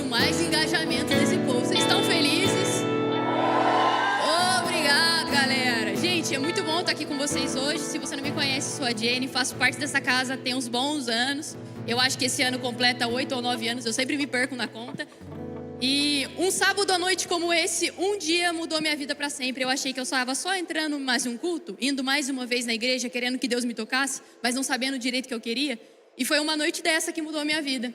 mais engajamento desse povo. Vocês estão felizes? Obrigado, galera. Gente, é muito bom estar aqui com vocês hoje. Se você não me conhece, sou a Jenny, faço parte dessa casa tem uns bons anos. Eu acho que esse ano completa 8 ou 9 anos, eu sempre me perco na conta. E um sábado à noite como esse, um dia mudou minha vida para sempre. Eu achei que eu estava só entrando mais um culto, indo mais uma vez na igreja, querendo que Deus me tocasse, mas não sabendo direito o que eu queria. E foi uma noite dessa que mudou a minha vida.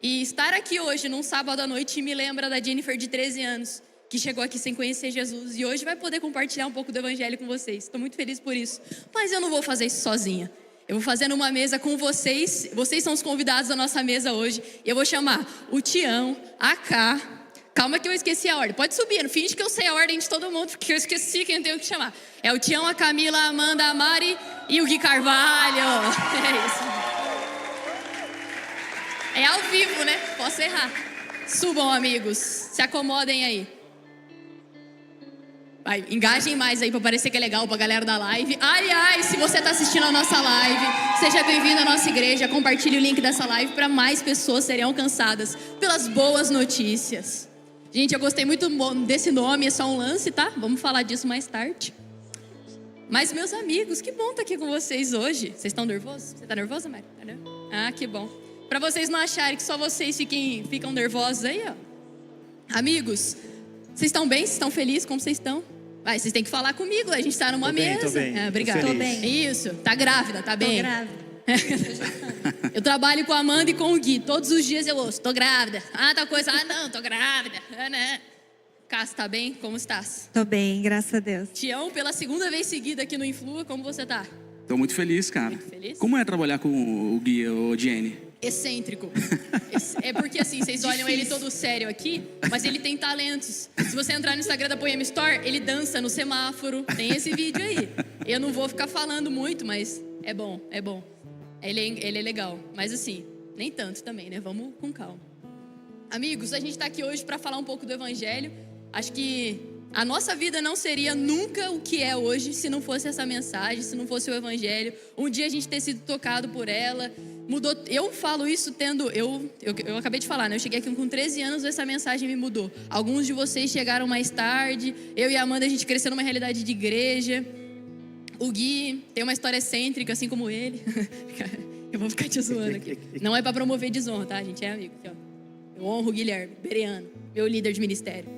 E estar aqui hoje, num sábado à noite, me lembra da Jennifer de 13 anos, que chegou aqui sem conhecer Jesus. E hoje vai poder compartilhar um pouco do evangelho com vocês. Estou muito feliz por isso. Mas eu não vou fazer isso sozinha. Eu vou fazer numa mesa com vocês. Vocês são os convidados da nossa mesa hoje. E eu vou chamar o Tião, a Cá. Calma que eu esqueci a ordem. Pode subir, não finge que eu sei a ordem de todo mundo, porque eu esqueci quem eu tenho que chamar. É o Tião, a Camila, a Amanda, a Mari e o Gui Carvalho. É isso. É ao vivo, né? Posso errar. Subam, amigos. Se acomodem aí. Vai, engajem mais aí pra parecer que é legal pra galera da live. Aliás, se você tá assistindo a nossa live, seja bem-vindo à nossa igreja. Compartilhe o link dessa live para mais pessoas serem alcançadas pelas boas notícias. Gente, eu gostei muito desse nome, é só um lance, tá? Vamos falar disso mais tarde. Mas, meus amigos, que bom estar aqui com vocês hoje. Vocês estão nervosos? Você tá nervosa, Mari? Ah, que bom. Pra vocês não acharem que só vocês ficam nervosos aí, ó. Amigos, vocês estão bem? Vocês estão felizes? Como vocês estão? Vai, vocês têm que falar comigo, a gente tá numa mesa. Tô bem. Obrigada. Tô bem. Isso, tá grávida, tá bem? Tô grávida. Eu trabalho com a Amanda e com o Gui. Todos os dias eu ouço, tô grávida. Ah, tal coisa. Ah, não, tô grávida. Ah, né? Cássio, tá bem? Como estás? Tô bem, graças a Deus. Tião, pela segunda vez seguida aqui no Influa, como você tá? Tô muito feliz, cara. Muito feliz? Como é trabalhar com o Gui, o Jenny? Excêntrico. É porque assim, vocês olham ele todo sério aqui, mas ele tem talentos. Se você entrar no Instagram da Poema Store, ele dança no semáforo. Tem esse vídeo aí. Eu não vou ficar falando muito, mas é bom, é bom. Ele é legal, mas assim, nem tanto também, né? Vamos com calma. Amigos, a gente tá aqui hoje para falar um pouco do evangelho. Acho que a nossa vida não seria nunca o que é hoje se não fosse essa mensagem, se não fosse o evangelho. Um dia a gente ter sido tocado por ela, mudou. Eu falo isso tendo, eu acabei de falar, né? Eu cheguei aqui com 13 anos, essa mensagem me mudou. Alguns de vocês chegaram mais tarde. Eu e a Amanda, a gente cresceu numa realidade de igreja. O Gui tem uma história excêntrica, assim como ele. Eu vou ficar te zoando aqui. Não é pra promover desonra, tá? A gente é amigo. Aqui, ó. Eu honro o Guilherme Bereano, meu líder de ministério.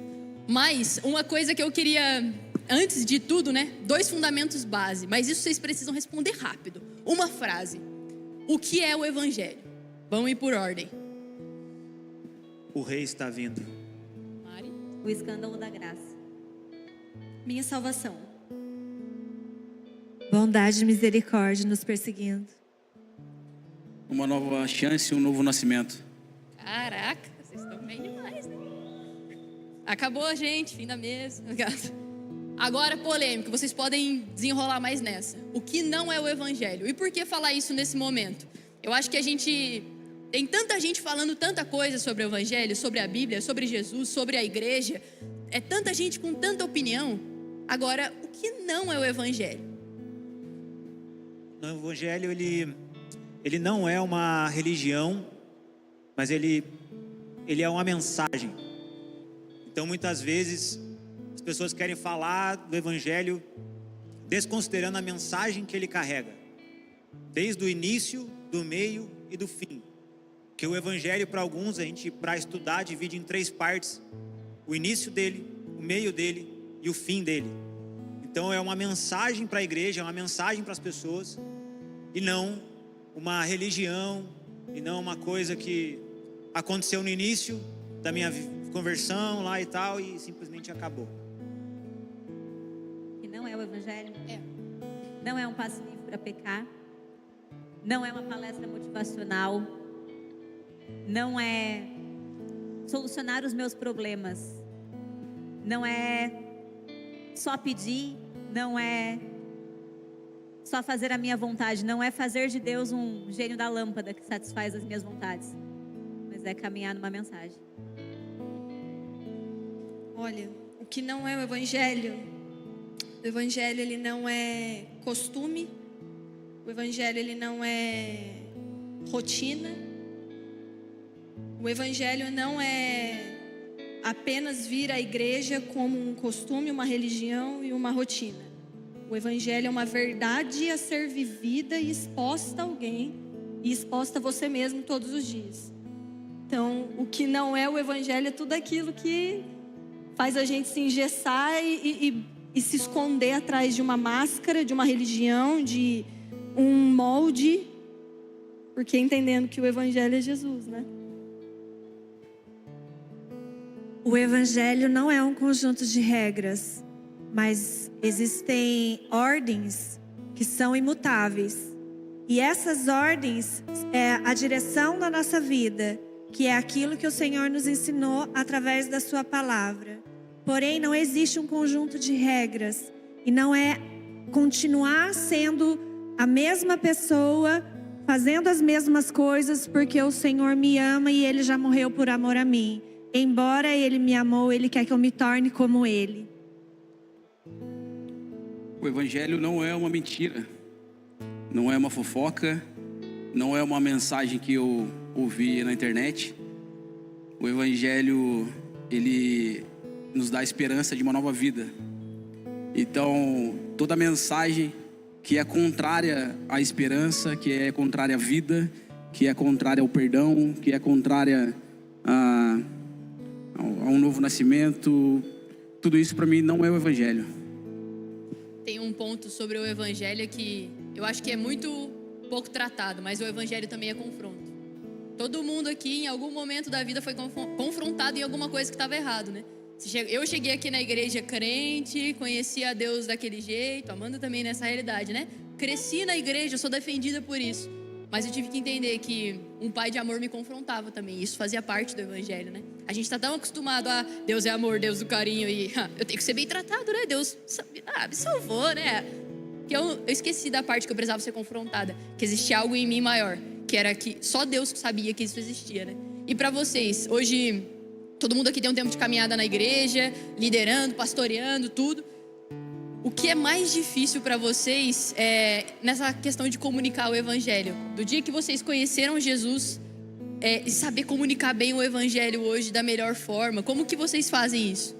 Mas uma coisa que eu queria, antes de tudo, né? 2 fundamentos base. Mas isso vocês precisam responder rápido. Uma frase. O que é o evangelho? Vamos ir por ordem. O rei está vindo. Mari? O escândalo da graça. Minha salvação. Bondade e misericórdia nos perseguindo. Uma nova chance, um novo nascimento. Caraca, vocês estão bem demais, né? Acabou, gente, fim da mesa. Agora, polêmica, vocês podem desenrolar mais nessa. O que não é o evangelho? E por que falar isso nesse momento? Eu acho que tem tanta gente falando tanta coisa sobre o evangelho, sobre a Bíblia, sobre Jesus, sobre a igreja. É tanta gente com tanta opinião. Agora, o que não é o evangelho? O evangelho, ele não é uma religião, mas ele é uma mensagem. Então, muitas vezes, as pessoas querem falar do evangelho desconsiderando a mensagem que ele carrega, desde o início, do meio e do fim. Que o evangelho, para alguns, para estudar, divide em 3 partes: o início dele, o meio dele e o fim dele. Então, é uma mensagem para a igreja, é uma mensagem para as pessoas, e não uma religião, e não uma coisa que aconteceu no início da minha conversão lá e tal, e simplesmente acabou. Que não é o evangelho? É. Não é um passe livre para pecar. Não é uma palestra motivacional. Não é solucionar os meus problemas. Não é só pedir. Não é só fazer a minha vontade. Não é fazer de Deus um gênio da lâmpada que satisfaz as minhas vontades. Mas é caminhar numa mensagem. Olha, o que não é o evangelho ele não é costume, o evangelho ele não é rotina, o O evangelho não é apenas vir à igreja como um costume, uma religião e uma rotina. O evangelho é uma verdade a ser vivida e exposta a alguém e exposta a você mesmo todos os dias. Então, o que não é o evangelho é tudo aquilo que faz a gente se engessar e se esconder atrás de uma máscara, de uma religião, de um molde, porque entendendo que o evangelho é Jesus, né? O evangelho não é um conjunto de regras, mas existem ordens que são imutáveis. E essas ordens é a direção da nossa vida, que é aquilo que o Senhor nos ensinou através da sua palavra. Porém, não existe um conjunto de regras e não é continuar sendo a mesma pessoa, fazendo as mesmas coisas porque o Senhor me ama e Ele já morreu por amor a mim. Embora Ele me amou, Ele quer que eu me torne como Ele. O evangelho não é uma mentira, não é uma fofoca, não é uma mensagem que eu ouvi na internet. O evangelho, ele nos dá a esperança de uma nova vida. Então, toda mensagem que é contrária à esperança, que é contrária à vida, que é contrária ao perdão, que é contrária a um novo nascimento, tudo isso para mim não é o evangelho. Tem um ponto sobre o evangelho que eu acho que é muito pouco tratado, mas o evangelho também é confronto. Todo mundo aqui em algum momento da vida foi confrontado em alguma coisa que estava errado, né? Eu cheguei aqui na igreja crente, conheci a Deus daquele jeito, Amanda também nessa realidade, né? Cresci na igreja, sou defendida por isso. Mas eu tive que entender que um pai de amor me confrontava também. Isso fazia parte do evangelho, né? A gente tá tão acostumado a Deus é amor, Deus do carinho e eu tenho que ser bem tratado, né? Deus me salvou, né? Que eu esqueci da parte que eu precisava ser confrontada. Que existia algo em mim maior. Que era que só Deus sabia que isso existia, né? E pra vocês, hoje, todo mundo aqui tem um tempo de caminhada na igreja, liderando, pastoreando, tudo. O que é mais difícil para vocês nessa questão de comunicar o evangelho? Do dia que vocês conheceram Jesus e saber comunicar bem o evangelho hoje da melhor forma, como que vocês fazem isso?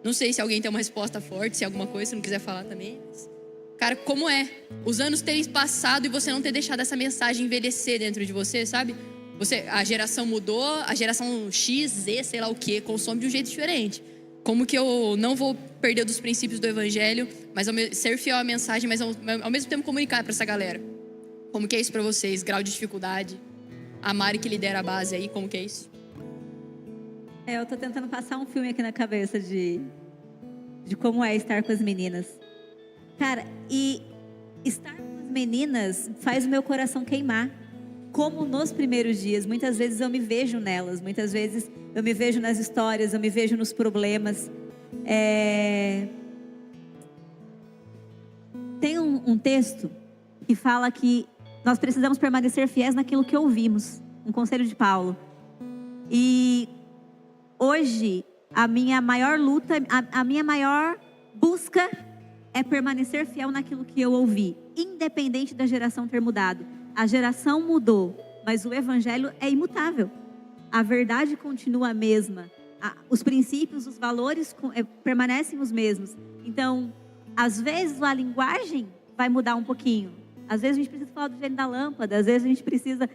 Não sei se alguém tem uma resposta forte, se alguma coisa, se não quiser falar também. Mas, cara, como é? Os anos terem passado e você não ter deixado essa mensagem envelhecer dentro de você, sabe? A geração mudou, a geração X, Z, sei lá o que, consome de um jeito diferente. Como que eu não vou perder dos princípios do evangelho, mas ser fiel à mensagem, mas ao mesmo tempo comunicar para essa galera? Como que é isso para vocês? Grau de dificuldade? A Mari que lidera a base aí, como que é isso? Eu tô tentando passar um filme aqui na cabeça de como é estar com as meninas. Cara, e estar com as meninas faz o meu coração queimar. Como nos primeiros dias, muitas vezes eu me vejo nelas, muitas vezes eu me vejo nas histórias, eu me vejo nos problemas. Tem um texto que fala que nós precisamos permanecer fiéis naquilo que ouvimos, um conselho de Paulo. E hoje, a minha maior luta, a minha maior busca é permanecer fiel naquilo que eu ouvi, independente da geração ter mudado. A geração mudou, mas o evangelho é imutável. A verdade continua a mesma. Os princípios, os valores permanecem os mesmos. Então, às vezes a linguagem vai mudar um pouquinho. Às vezes a gente precisa falar do gênio da lâmpada, às vezes a gente precisa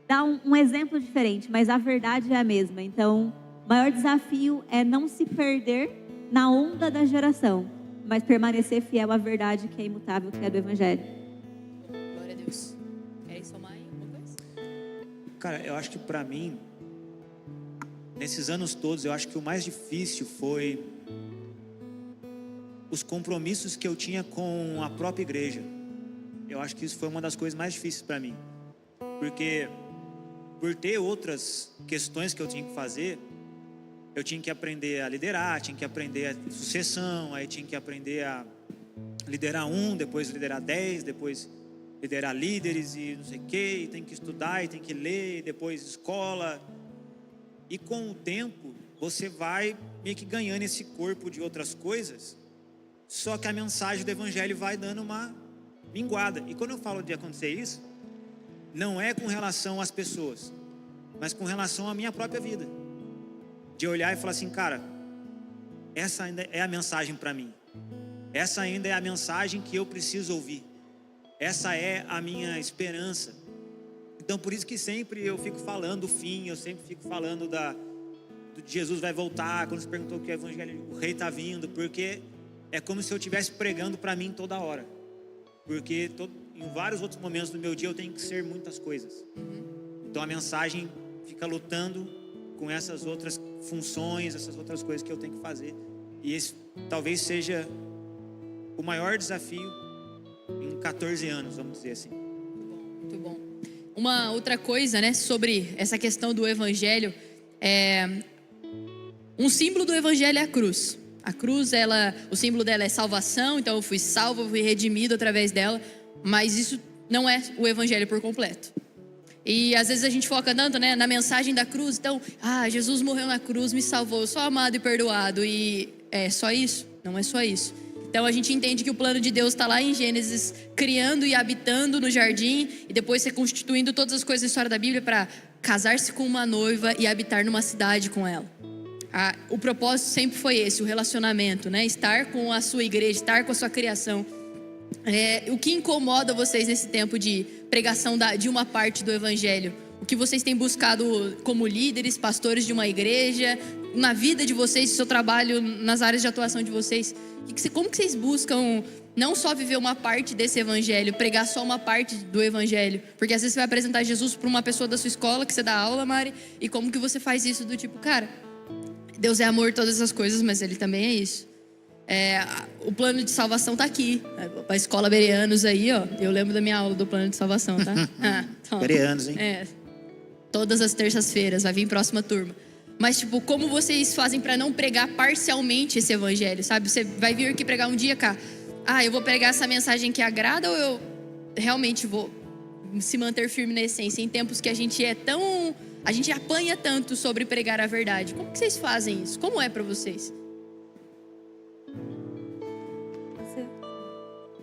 dar um exemplo diferente, mas a verdade é a mesma. Então, o maior desafio é não se perder na onda da geração, mas permanecer fiel à verdade que é imutável, que é do evangelho. Glória a Deus. Querem somar aí alguma coisa? Cara, eu acho que para mim, nesses anos todos, eu acho que o mais difícil foi os compromissos que eu tinha com a própria igreja. Eu acho que isso foi uma das coisas mais difíceis para mim. Porque por ter outras questões que eu tinha que fazer, eu tinha que aprender a liderar, tinha que aprender a sucessão, aí tinha que aprender a liderar depois liderar 10, depois liderar líderes e não sei o quê, e tem que estudar, e tem que ler, e depois escola. E com o tempo, você vai meio que ganhando esse corpo de outras coisas, só que a mensagem do evangelho vai dando uma minguada. E quando eu falo de acontecer isso, não é com relação às pessoas, mas com relação à minha própria vida. De olhar e falar assim, cara, essa ainda é a mensagem para mim. Essa ainda é a mensagem que eu preciso ouvir. Essa é a minha esperança. Então por isso que sempre eu fico falando do fim, eu sempre fico falando do Jesus vai voltar. Quando você perguntou que o evangelho, o rei está vindo, porque é como se eu estivesse pregando para mim toda hora. Porque em vários outros momentos do meu dia eu tenho que ser muitas coisas. Então a mensagem fica lutando com essas outras funções, essas outras coisas que eu tenho que fazer. E esse talvez seja o maior desafio em 14 anos, vamos dizer assim. Muito bom. Uma outra coisa, né, sobre essa questão do evangelho, um símbolo do evangelho é a cruz. A cruz, o símbolo dela é salvação, então eu fui salvo, eu fui redimido através dela, mas isso não é o evangelho por completo. E às vezes a gente foca tanto, né, na mensagem da cruz, então, Jesus morreu na cruz, me salvou, eu sou amado e perdoado, e é só isso? Não é só isso. Então a gente entende que o plano de Deus está lá em Gênesis, criando e habitando no jardim, e depois reconstituindo todas as coisas da história da Bíblia para casar-se com uma noiva e habitar numa cidade com ela. O propósito sempre foi esse, o relacionamento, né? Estar com a sua igreja, estar com a sua criação. O que incomoda vocês nesse tempo de pregação de uma parte do evangelho? O que vocês têm buscado como líderes, pastores de uma igreja, na vida de vocês, no seu trabalho, nas áreas de atuação de vocês? Como que vocês buscam não só viver uma parte desse evangelho, pregar só uma parte do evangelho? Porque às vezes você vai apresentar Jesus para uma pessoa da sua escola, que você dá aula, Mari, e como que você faz isso do tipo, cara, Deus é amor, todas essas coisas, mas Ele também é isso. O plano de salvação tá aqui. A escola Bereanos aí, ó. Eu lembro da minha aula do plano de salvação, tá? Bereanos, hein? Todas as terças-feiras, vai vir próxima turma. Mas, tipo, como vocês fazem para não pregar parcialmente esse evangelho, sabe? Você vai vir aqui pregar um dia, cara. Eu vou pregar essa mensagem que agrada, ou eu realmente vou se manter firme na essência em tempos que a gente apanha tanto sobre pregar a verdade? Como que vocês fazem isso? Como é para vocês?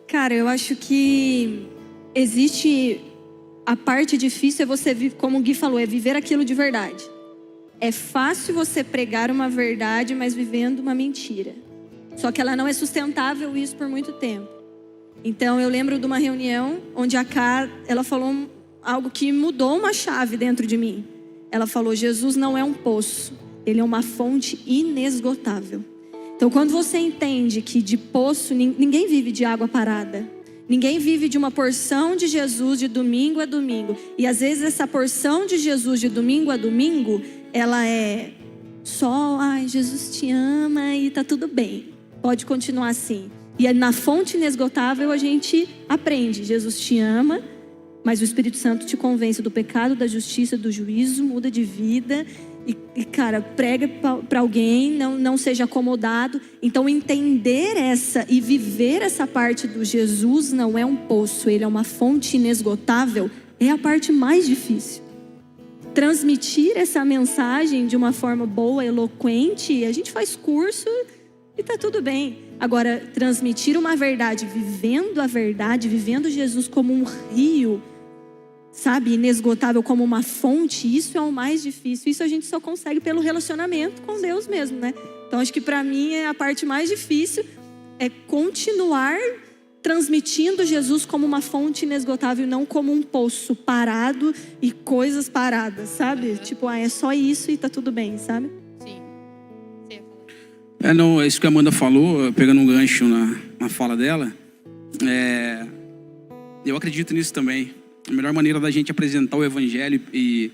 Cara, eu acho que existe a parte difícil, é você, como o Gui falou, é viver aquilo de verdade. É fácil você pregar uma verdade, mas vivendo uma mentira. Só que ela não é sustentável isso por muito tempo. Então eu lembro de uma reunião onde a Ká, ela falou algo que mudou uma chave dentro de mim. Ela falou, Jesus não é um poço, Ele é uma fonte inesgotável. Então quando você entende que de poço, ninguém vive de água parada. Ninguém vive de uma porção de Jesus de domingo a domingo. E às vezes essa porção de Jesus de domingo a domingo, ela é só, Jesus te ama e tá tudo bem. Pode continuar assim. E na fonte inesgotável a gente aprende, Jesus te ama, mas o Espírito Santo te convence do pecado, da justiça, do juízo, muda de vida. E cara, prega para alguém, não seja acomodado. Então entender essa e viver essa parte do Jesus não é um poço, Ele é uma fonte inesgotável, é a parte mais difícil. Transmitir essa mensagem de uma forma boa, eloquente, a gente faz curso e tá tudo bem. Agora, transmitir uma verdade, vivendo a verdade, vivendo Jesus como um rio, sabe, inesgotável, como uma fonte, isso é o mais difícil. Isso a gente só consegue pelo relacionamento com Deus mesmo, né? Então acho que para mim a parte mais difícil é continuar transmitindo Jesus como uma fonte inesgotável, não como um poço parado e coisas paradas, sabe? Tipo, é só isso e tá tudo bem, sabe? Sim. Não, isso que a Amanda falou, pegando um gancho na fala dela, eu acredito nisso também. A melhor maneira da gente apresentar o evangelho e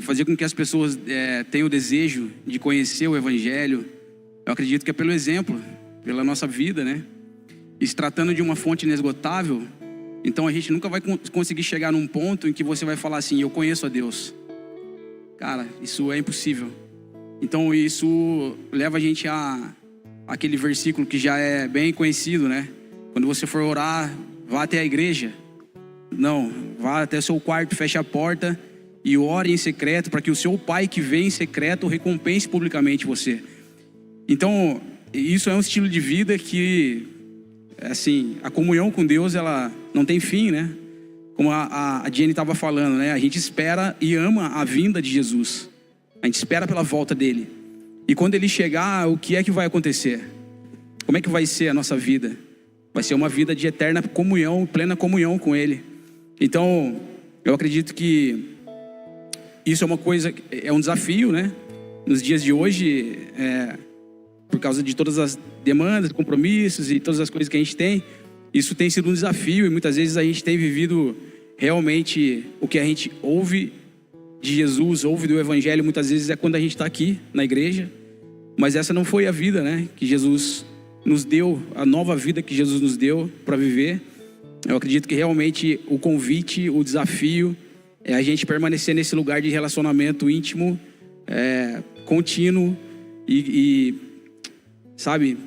fazer com que as pessoas tenham o desejo de conhecer o evangelho, eu acredito que é pelo exemplo, pela nossa vida, né? E se tratando de uma fonte inesgotável, então a gente nunca vai conseguir chegar num ponto em que você vai falar assim, eu conheço a Deus. Cara, isso é impossível. Então isso leva a gente a aquele versículo que já é bem conhecido, né? Quando você for orar, vá até a igreja. Não, vá até seu quarto, feche a porta e ore em secreto para que o seu pai que vem em secreto recompense publicamente você. Então, isso é um estilo de vida que, assim, a comunhão com Deus, ela não tem fim, né? como a Jenny estava falando, né? A gente espera e ama a vinda de Jesus. A gente espera pela volta dele. E quando ele chegar, o que é que vai acontecer? Como é que vai ser a nossa vida? Vai ser uma vida de eterna comunhão, plena comunhão com ele. Então, eu acredito que isso é uma coisa, é um desafio, né? Nos dias de hoje, por causa de todas as demandas, compromissos e todas as coisas que a gente tem, isso tem sido um desafio, e muitas vezes a gente tem vivido realmente o que a gente ouve de Jesus, ouve do Evangelho, muitas vezes é quando a gente está aqui na igreja, mas essa não foi a vida, né, que Jesus nos deu, a nova vida que Jesus nos deu para viver. Eu acredito que realmente o convite, o desafio é a gente permanecer nesse lugar de relacionamento íntimo, contínuo e sabe,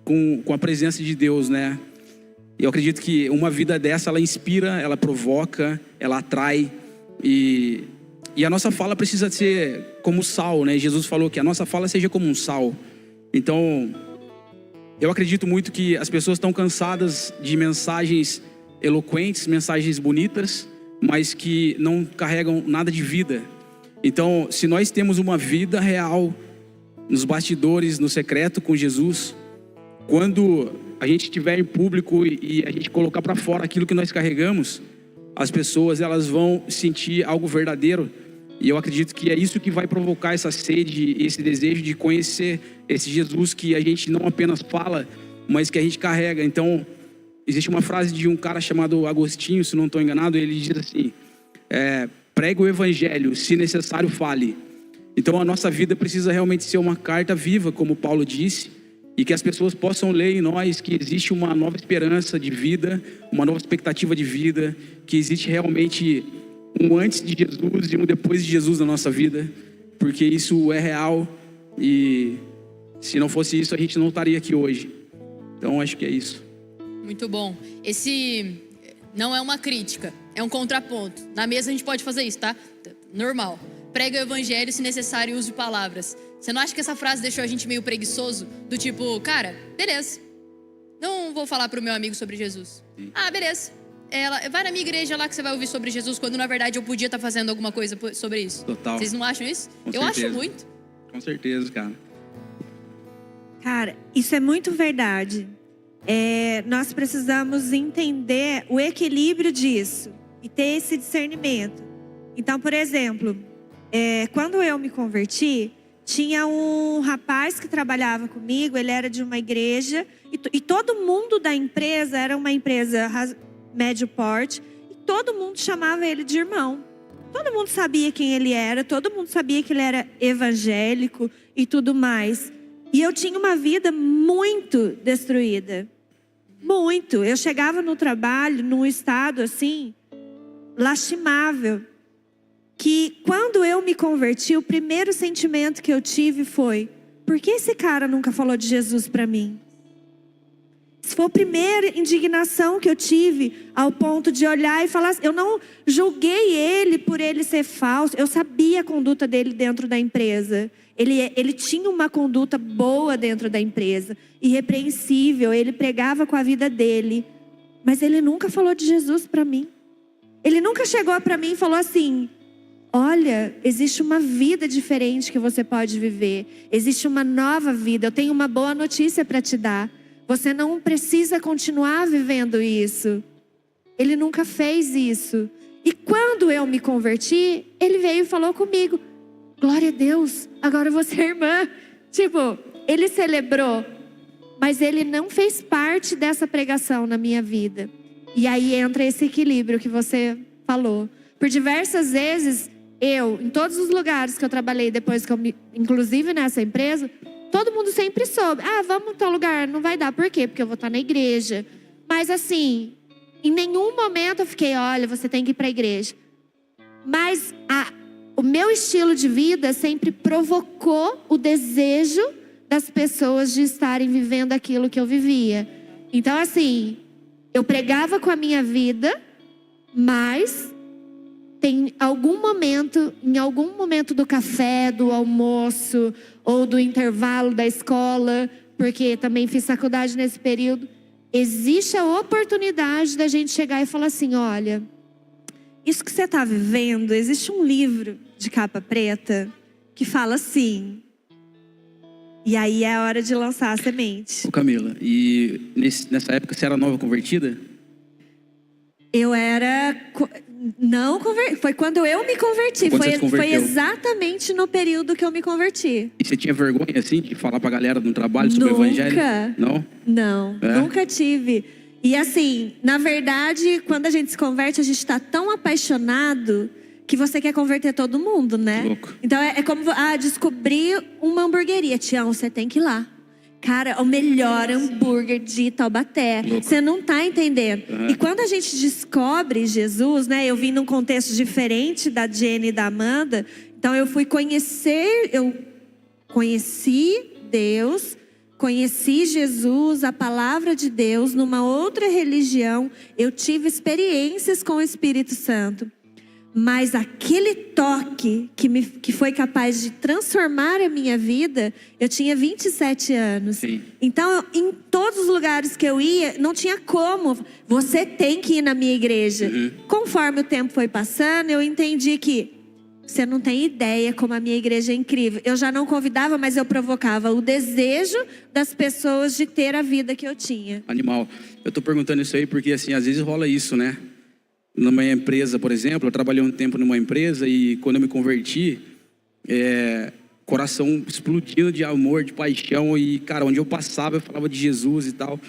com a presença de Deus, né? Eu acredito que uma vida dessa, ela inspira, ela provoca, ela atrai, e a nossa fala precisa ser como sal, né? Jesus falou que a nossa fala seja como um sal. Então, eu acredito muito que as pessoas estão cansadas de mensagens eloquentes, mensagens bonitas, mas que não carregam nada de vida. Então, se nós temos uma vida real nos bastidores, no secreto com Jesus, quando a gente estiver em público e a gente colocar para fora aquilo que nós carregamos, as pessoas, elas vão sentir algo verdadeiro. E eu acredito que é isso que vai provocar essa sede, esse desejo de conhecer esse Jesus que a gente não apenas fala, mas que a gente carrega. Então, existe uma frase de um cara chamado Agostinho, se não estou enganado, ele diz assim: pregue o evangelho, se necessário fale. Então a nossa vida precisa realmente ser uma carta viva, como Paulo disse, e que as pessoas possam ler em nós que existe uma nova esperança de vida, uma nova expectativa de vida, que existe realmente um antes de Jesus e um depois de Jesus na nossa vida, porque isso é real, e se não fosse isso a gente não estaria aqui hoje. Então acho que é isso. Muito bom. Esse não é uma crítica, é um contraponto. Na mesa a gente pode fazer isso, tá? Normal. Prega o evangelho, se necessário, use palavras. Você não acha que essa frase deixou a gente meio preguiçoso? Do tipo, cara, beleza, não vou falar pro meu amigo sobre Jesus. Sim. Ah, beleza. Vai na minha igreja lá que você vai ouvir sobre Jesus, quando na verdade eu podia estar fazendo alguma coisa sobre isso. Total. Vocês não acham isso? Com eu certeza. Acho muito. Com certeza, cara. Cara, isso é muito verdade. Nós precisamos entender o equilíbrio disso e ter esse discernimento. Então, por exemplo, quando eu me converti, tinha um rapaz que trabalhava comigo, ele era de uma igreja, e todo mundo da empresa, era uma empresa médio porte, e todo mundo chamava ele de irmão. Todo mundo sabia quem ele era, todo mundo sabia que ele era evangélico e tudo mais. E eu tinha uma vida muito destruída. Muito. Eu chegava no trabalho, num estado assim, lastimável. Que quando eu me converti, o primeiro sentimento que eu tive foi: por que esse cara nunca falou de Jesus para mim? Isso foi a primeira indignação que eu tive, ao ponto de olhar e falar assim, eu não julguei ele por ele ser falso. Eu sabia a conduta dele dentro da empresa. Ele tinha uma conduta boa dentro da empresa, irrepreensível, ele pregava com a vida dele. Mas ele nunca falou de Jesus para mim. Ele nunca chegou para mim e falou assim: olha, existe uma vida diferente que você pode viver. Existe uma nova vida, eu tenho uma boa notícia para te dar. Você não precisa continuar vivendo isso. Ele nunca fez isso. E quando eu me converti, ele veio e falou comigo: glória a Deus, agora você é irmã. Tipo, ele celebrou, mas ele não fez parte dessa pregação na minha vida. E aí entra esse equilíbrio que você falou. Por diversas vezes, em todos os lugares que eu trabalhei depois que inclusive nessa empresa, todo mundo sempre soube: ah, vamos em tal lugar, não vai dar. Por quê? Porque eu vou estar na igreja. Mas assim, em nenhum momento eu fiquei: olha, você tem que ir para a igreja. Mas o meu estilo de vida sempre provocou o desejo das pessoas de estarem vivendo aquilo que eu vivia. Então assim, eu pregava com a minha vida, mas em algum momento do café, do almoço ou do intervalo da escola, porque também fiz faculdade nesse período, existe a oportunidade da gente chegar e falar assim: olha, isso que você está vivendo, existe um livro de capa preta que fala assim. E aí é a hora de lançar a semente. Ô Camila, e nessa época você era nova convertida? Eu era... Não converti. Foi quando eu me converti. Quando você se Foi converteu. exatamente no período que eu me converti. E você tinha vergonha, assim, de falar pra galera no trabalho sobre Nunca. o evangelho? Não? Não, É? nunca tive. E assim, na verdade, quando a gente se converte, a gente está tão apaixonado que você quer converter todo mundo, né? Que louco. Então é como descobrir uma hamburgueria. Tião, você tem que ir lá. Cara, o melhor hambúrguer de Taubaté. Louco. Você não tá entendendo. E quando a gente descobre Jesus, né? Eu vim num contexto diferente da Jenny e da Amanda. Então eu conheci Deus, conheci Jesus, a palavra de Deus, numa outra religião. Eu tive experiências com o Espírito Santo. Mas aquele toque que foi capaz de transformar a minha vida, eu tinha 27 anos. Sim. Então, em todos os lugares que eu ia, não tinha como. Você tem que ir na minha igreja. Conforme o tempo foi passando, eu entendi que você não tem ideia como a minha igreja é incrível. Eu já não convidava, mas eu provocava o desejo das pessoas de ter a vida que eu tinha. Animal. Eu tô perguntando isso aí porque, assim, às vezes rola isso, né? Numa empresa, por exemplo, eu trabalhei um tempo numa empresa e quando eu me converti, coração explodindo de amor, de paixão e, cara, onde eu passava eu falava de Jesus e tal.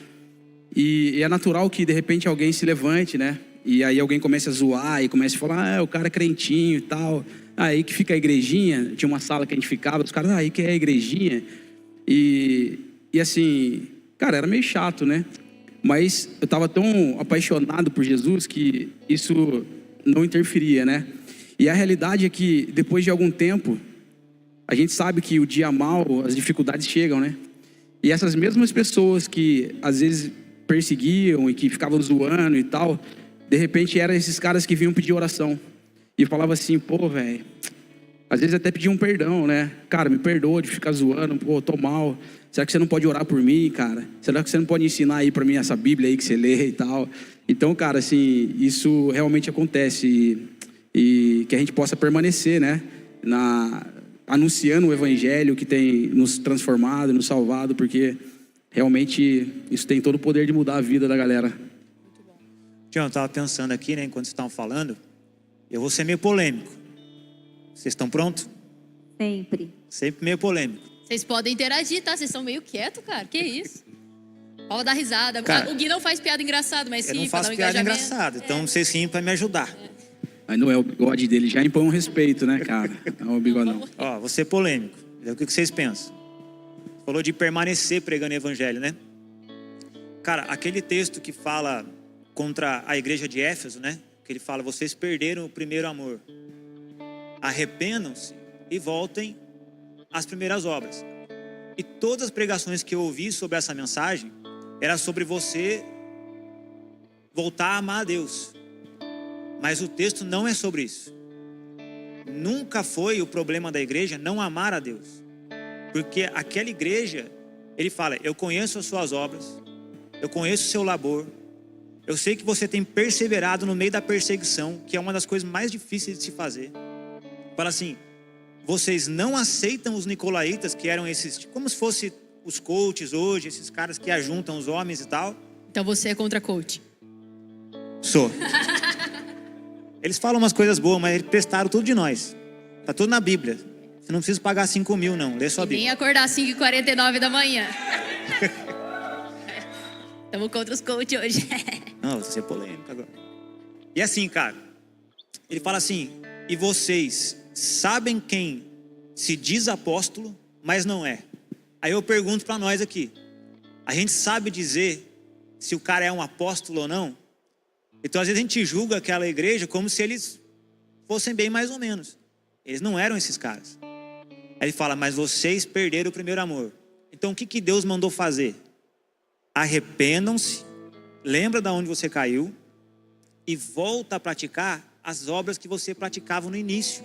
E é natural que, de repente, alguém se levante, né? E aí alguém comece a zoar e comece a falar, o cara é crentinho e tal. Aí que fica a igrejinha, tinha uma sala que a gente ficava, os caras, aí que é a igrejinha. E assim, cara, era meio chato, né? Mas eu estava tão apaixonado por Jesus que isso não interferia, né? E a realidade é que depois de algum tempo, a gente sabe que o dia mal, as dificuldades chegam, né? E essas mesmas pessoas que às vezes perseguiam e que ficavam zoando e tal, de repente eram esses caras que vinham pedir oração. E falavam assim, pô, velho, às vezes até pediam perdão, né? Cara, me perdoa de ficar zoando, pô, tô mal. Será que você não pode orar por mim, cara? Será que você não pode ensinar aí pra mim essa Bíblia aí que você lê e tal? Então, cara, assim, isso realmente acontece e que a gente possa permanecer, né? Anunciando o Evangelho que tem nos transformado, nos salvado, porque realmente isso tem todo o poder de mudar a vida da galera. Tião, eu estava pensando aqui, né, enquanto vocês estavam falando, eu vou ser meio polêmico. Vocês estão prontos? Sempre. Sempre meio polêmico. Vocês podem interagir, tá? Vocês são meio quietos, cara. Que isso? Pode dar risada. Cara, o Gui não faz piada engraçada, mas Eu sim, não pra faço dar um piada engajamento. engraçada, então vocês sim para me ajudar. Aí não é o bigode dele, já impõe um respeito, né, cara? Não é o bigodão. Ó, vou ser polêmico. O que vocês pensam? Falou de permanecer pregando o evangelho, né? Cara, aquele texto que fala contra a igreja de Éfeso, né? Que ele fala, vocês perderam o primeiro amor. Arrependam-se e voltem às primeiras obras. E todas as pregações que eu ouvi sobre essa mensagem era sobre você voltar a amar a Deus. Mas o texto não é sobre isso. Nunca foi o problema da igreja não amar a Deus. Porque aquela igreja, ele fala, eu conheço as suas obras, eu conheço o seu labor, eu sei que você tem perseverado no meio da perseguição, que é uma das coisas mais difíceis de se fazer. Fala assim, vocês não aceitam os nicolaítas, que eram esses, como se fosse os coaches hoje, esses caras que ajuntam os homens e tal. Então você é contra coach. Sou. Eles falam umas coisas boas, mas eles prestaram tudo de nós. Tá tudo na Bíblia. Você não precisa pagar 5 mil, não. Lê sua E nem Bíblia. acordar às 5h49 da manhã. Estamos contra os coaches hoje. Não, vou ser polêmico agora. E assim, cara, ele fala assim, e vocês sabem quem se diz apóstolo, mas não é. Aí eu pergunto para nós aqui, a gente sabe dizer se o cara é um apóstolo ou não? Então às vezes a gente julga aquela igreja como se eles fossem bem mais ou menos. Eles não eram esses caras. Aí ele fala, mas vocês perderam o primeiro amor. Então o que Deus mandou fazer? Arrependam-se, lembra de onde você caiu e volta a praticar as obras que você praticava no início.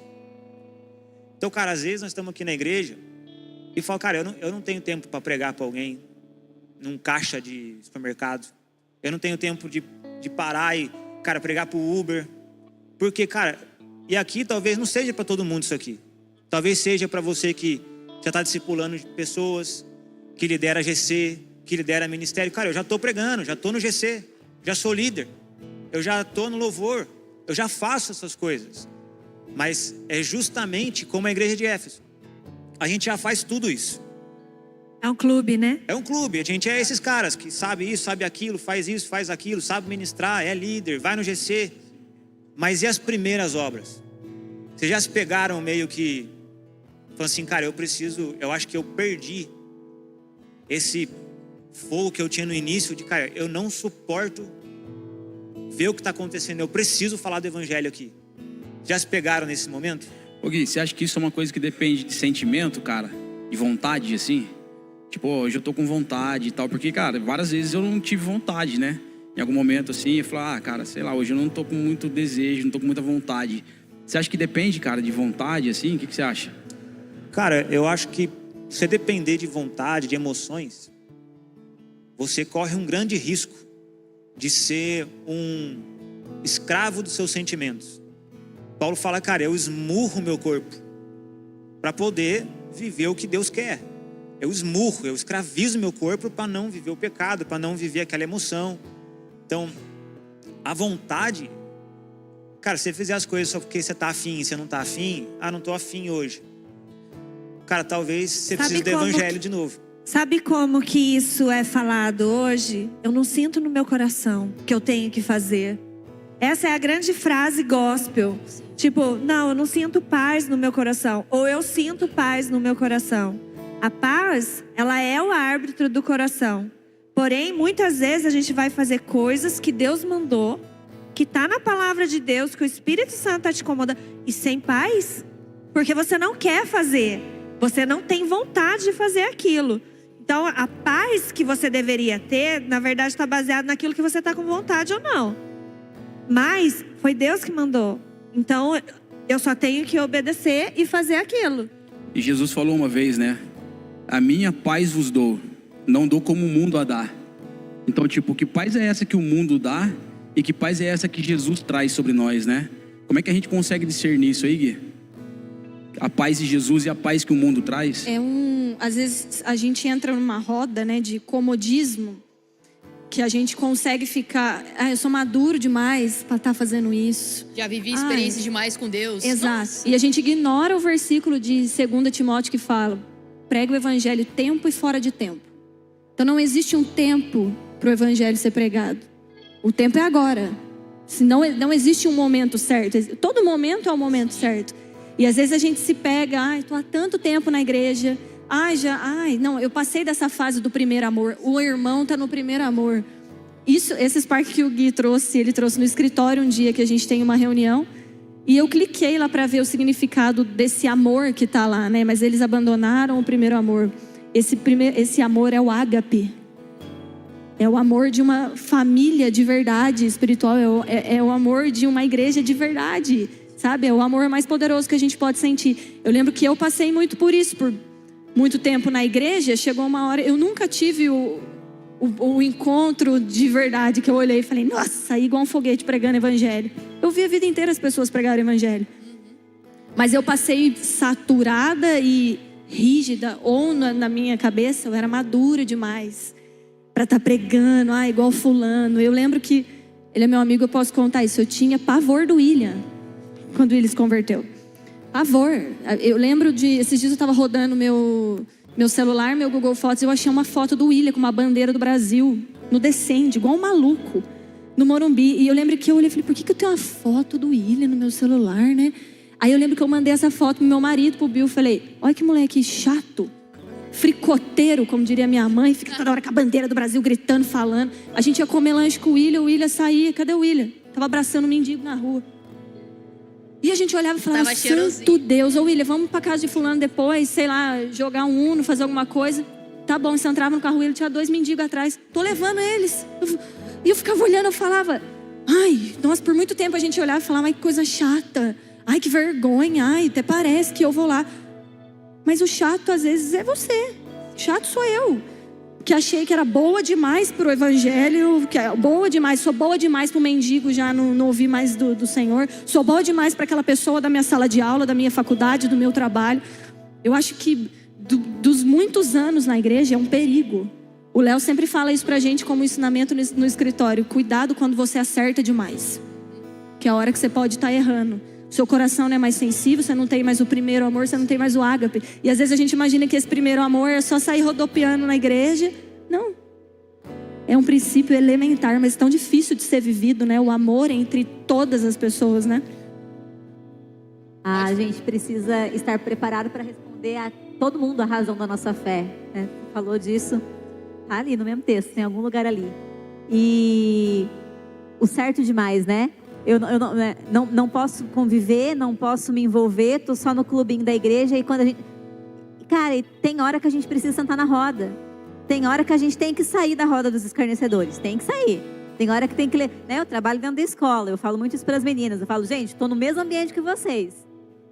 Então, cara, às vezes nós estamos aqui na igreja e falo, cara, eu não tenho tempo para pregar para alguém num caixa de supermercado. Eu não tenho tempo de parar e, cara, pregar para o Uber. Porque, cara, e aqui talvez não seja para todo mundo isso aqui. Talvez seja para você que já está discipulando pessoas, que lidera GC, que lidera ministério. Cara, eu já estou pregando, já estou no GC, já sou líder, eu já estou no louvor, eu já faço essas coisas. Mas é justamente como a igreja de Éfeso. A gente já faz tudo isso. É um clube, né? É um clube, a gente é esses caras que sabe isso, sabe aquilo, faz isso, faz aquilo, sabe ministrar, é líder, vai no GC. Mas e as primeiras obras? Vocês já se pegaram meio que... Falando assim, cara, eu acho que eu perdi esse fogo que eu tinha no início de, cara, eu não suporto ver o que está acontecendo, eu preciso falar do evangelho aqui. Já se pegaram nesse momento? Ô Gui, você acha que isso é uma coisa que depende de sentimento, cara? De vontade, assim? Tipo, hoje eu tô com vontade e tal, porque, cara, várias vezes eu não tive vontade, né? Em algum momento, assim, eu falo, cara, sei lá, hoje eu não tô com muito desejo, não tô com muita vontade. Você acha que depende, cara, de vontade, assim? O que você acha? Cara, eu acho que se depender de vontade, de emoções, você corre um grande risco de ser um escravo dos seus sentimentos. Paulo fala, cara, eu esmurro meu corpo para poder viver o que Deus quer. Eu esmurro, eu escravizo meu corpo para não viver o pecado, para não viver aquela emoção. Então, a vontade, cara, se você fizer as coisas só porque você tá afim e você não tá afim, não tô afim hoje. Cara, talvez você precise do evangelho de novo. Sabe como que isso é falado hoje? Eu não sinto no meu coração que eu tenho que fazer. Essa é a grande frase gospel. Tipo, não, eu não sinto paz no meu coração. Ou eu sinto paz no meu coração. A paz, ela é o árbitro do coração. Porém, muitas vezes a gente vai fazer coisas que Deus mandou, que está na palavra de Deus, que o Espírito Santo está te incomodando, e sem paz, porque você não quer fazer. Você não tem vontade de fazer aquilo. Então, a paz que você deveria ter, na verdade, está baseada naquilo que você está com vontade ou não. Mas foi Deus que mandou. Então, eu só tenho que obedecer e fazer aquilo. E Jesus falou uma vez, né? A minha paz vos dou, não dou como o mundo a dá. Então, tipo, que paz é essa que o mundo dá e que paz é essa que Jesus traz sobre nós, né? Como é que a gente consegue discernir isso aí, Gui? A paz de Jesus e a paz que o mundo traz? Às vezes a gente entra numa roda, né, de comodismo, que a gente consegue ficar, eu sou maduro demais para estar fazendo isso. Já vivi experiências demais com Deus. Exato. Nossa. E a gente ignora o versículo de 2 Timóteo que fala: prega o evangelho tempo e fora de tempo. Então não existe um tempo para o evangelho ser pregado. O tempo é agora. Senão não existe um momento certo. Todo momento é o momento certo. E às vezes a gente se pega, estou há tanto tempo na igreja, não, eu passei dessa fase do primeiro amor. O irmão está no primeiro amor. Esse spark que o Gui trouxe, ele trouxe no escritório um dia que a gente tem uma reunião. E eu cliquei lá para ver o significado desse amor que está lá, né? Mas eles abandonaram o primeiro amor. Esse amor é o ágape. É o amor de uma família de verdade espiritual. É o amor de uma igreja de verdade. Sabe? É o amor mais poderoso que a gente pode sentir. Eu lembro que eu passei muito por isso. Por muito tempo na igreja, chegou uma hora... Eu nunca tive o encontro de verdade que eu olhei e falei, nossa, saí igual um foguete pregando evangelho. Eu vi a vida inteira as pessoas pregarem evangelho. Mas eu passei saturada e rígida, ou na minha cabeça eu era madura demais para estar pregando, igual fulano. Eu lembro que ele é meu amigo, eu posso contar isso. Eu tinha pavor do William quando ele se converteu. Pavor. Eu lembro esses dias eu estava rodando meu celular, meu Google Fotos, eu achei uma foto do William com uma bandeira do Brasil no Descende, igual um maluco, no Morumbi. E eu lembro que eu olhei e falei, por que eu tenho uma foto do William no meu celular, né? Aí eu lembro que eu mandei essa foto pro meu marido, pro Bill, falei, olha que moleque chato, fricoteiro, como diria minha mãe, fica toda hora com a bandeira do Brasil gritando, falando. A gente ia comer lanche com o William saía, cadê o William? Tava abraçando um mendigo na rua. E a gente olhava e falava, santo Deus, ô William, vamos pra casa de fulano depois, sei lá, jogar um Uno, fazer alguma coisa. Tá bom, você entrava no carro, William, tinha 2 mendigos atrás, tô levando eles. E eu ficava olhando, eu falava, nossa, por muito tempo a gente olhava e falava, que coisa chata, que vergonha, até parece que eu vou lá. Mas o chato às vezes é você, chato sou eu. que achei que era boa demais pro evangelho, que é boa demais, sou boa demais pro mendigo já não ouvir mais do Senhor, sou boa demais para aquela pessoa da minha sala de aula, da minha faculdade, do meu trabalho. Eu acho que dos muitos anos na igreja é um perigo. O Léo sempre fala isso pra gente como ensinamento no escritório: cuidado quando você acerta demais, que é a hora que você pode estar errando. Seu coração não é mais sensível, você não tem mais o primeiro amor, você não tem mais o ágape. E às vezes a gente imagina que esse primeiro amor é só sair rodopiando na igreja. Não. É um princípio elementar, mas tão difícil de ser vivido, né? O amor entre todas as pessoas, né? A gente precisa estar preparado para responder a todo mundo a razão da nossa fé, né? Você falou disso, tá ali no mesmo texto, em algum lugar ali. E o certo demais, né? Eu não posso conviver, não posso me envolver, tô só no clubinho da igreja. E quando a gente... Cara, tem hora que a gente precisa sentar na roda. Tem hora que a gente tem que sair da roda dos escarnecedores. Tem que sair. Tem hora que tem que ler, né? Eu trabalho dentro da escola, eu falo muito isso para as meninas. Eu falo, gente, estou no mesmo ambiente que vocês.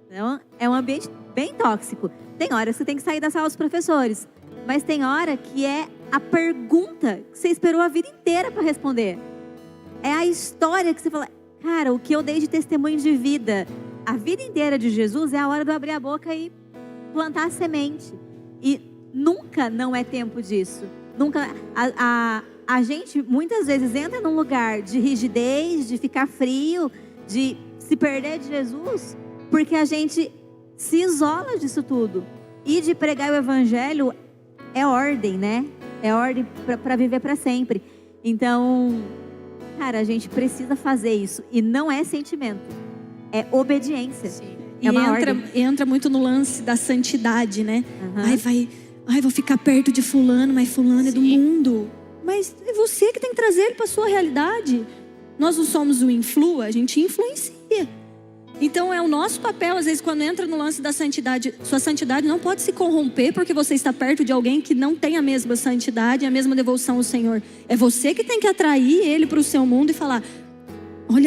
Então, é um ambiente bem tóxico. Tem hora que você tem que sair da sala dos professores. Mas tem hora que é a pergunta que você esperou a vida inteira para responder. É a história que você fala... Cara, o que eu dei de testemunho de vida a vida inteira de Jesus é a hora de eu abrir a boca e plantar a semente. E nunca não é tempo disso. Nunca. A gente muitas vezes entra num lugar de rigidez, de ficar frio, de se perder de Jesus, porque a gente se isola disso tudo. E de pregar o evangelho é ordem, né? É ordem para viver para sempre. Então... Cara, a gente precisa fazer isso. E não é sentimento. É obediência. Sim. E entra muito no lance da santidade, né? Uhum. Ai, vou ficar perto de fulano, mas fulano é do Sim. mundo. Mas é você que tem que trazer ele para sua realidade. Nós não somos o influa, a gente influencia. Então é o nosso papel, às vezes, quando entra no lance da santidade. Sua santidade não pode se corromper porque você está perto de alguém que não tem a mesma santidade, a mesma devoção ao Senhor. É você que tem que atrair ele para o seu mundo e falar: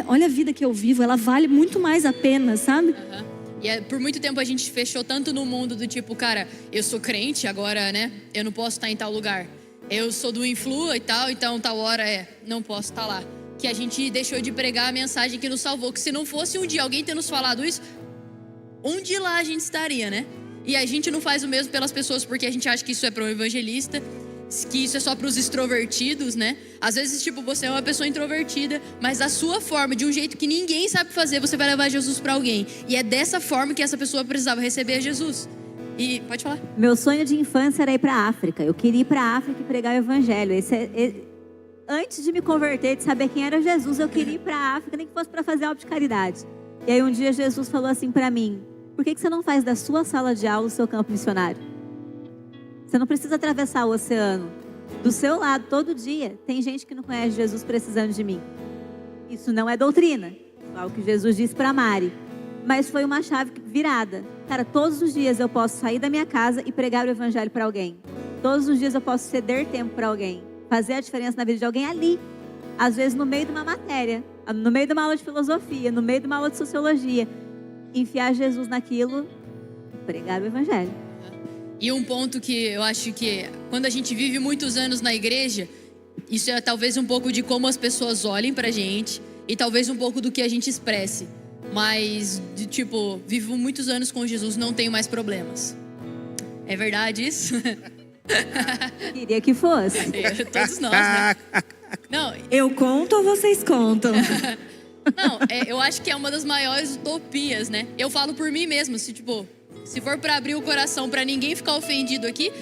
olha a vida que eu vivo, ela vale muito mais a pena, sabe? Uhum. E por muito tempo a gente fechou tanto no mundo do tipo, cara, eu sou crente, agora, né, eu não posso estar em tal lugar. Eu sou do influa e tal, então tal hora não posso estar lá. Que a gente deixou de pregar a mensagem que nos salvou. Que se não fosse um dia alguém ter nos falado isso, onde lá a gente estaria, né? E a gente não faz o mesmo pelas pessoas porque a gente acha que isso é para um evangelista, que isso é só para os extrovertidos, né? Às vezes, tipo, você é uma pessoa introvertida, mas da sua forma, de um jeito que ninguém sabe fazer, você vai levar Jesus para alguém. E é dessa forma que essa pessoa precisava receber Jesus. E pode falar. Meu sonho de infância era ir para a África. Eu queria ir para a África e pregar o evangelho. Antes de me converter, de saber quem era Jesus, eu queria ir para a África, nem que fosse para fazer obra de caridade. E aí um dia Jesus falou assim para mim: por que você não faz da sua sala de aula o seu campo missionário? Você não precisa atravessar o oceano. Do seu lado, todo dia, tem gente que não conhece Jesus precisando de mim. Isso não é doutrina, é o que Jesus disse para Mari. Mas foi uma chave virada. Cara, todos os dias eu posso sair da minha casa e pregar o evangelho para alguém. Todos os dias eu posso ceder tempo para alguém. Fazer a diferença na vida de alguém ali. Às vezes no meio de uma matéria, no meio de uma aula de filosofia, no meio de uma aula de sociologia. Enfiar Jesus naquilo e pregar o evangelho. E um ponto que eu acho que quando a gente vive muitos anos na igreja, isso é talvez um pouco de como as pessoas olhem pra gente e talvez um pouco do que a gente expresse. Mas, tipo, vivo muitos anos com Jesus, não tenho mais problemas. É verdade isso? Queria que fosse. Todos nós, né? Não, Eu conto ou vocês contam? não, eu acho que é uma das maiores utopias, né? Eu falo por mim mesmo, se for pra abrir o coração pra ninguém ficar ofendido aqui,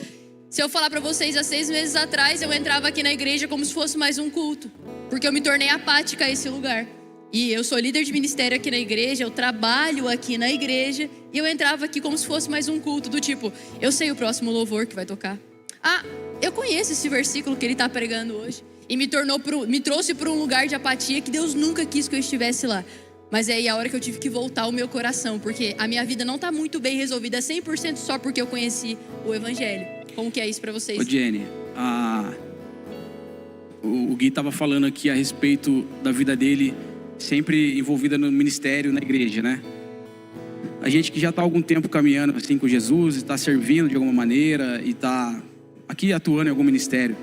se eu falar pra vocês há 6 meses atrás, eu entrava aqui na igreja como se fosse mais um culto, porque eu me tornei apática a esse lugar. E eu sou líder de ministério aqui na igreja, eu trabalho aqui na igreja, e eu entrava aqui como se fosse mais um culto, do tipo, eu sei o próximo louvor que vai tocar. Ah, eu conheço esse versículo que ele tá pregando hoje. E me trouxe para um lugar de apatia que Deus nunca quis que eu estivesse lá. Mas é aí a hora que eu tive que voltar o meu coração, porque a minha vida não tá muito bem resolvida 100% só porque eu conheci o evangelho. Como que é isso para vocês? Ô Jenny, o Gui estava falando aqui a respeito da vida dele, sempre envolvida no ministério, na igreja, né? A gente que já está há algum tempo caminhando assim com Jesus, está servindo de alguma maneira e está aqui atuando em algum ministério.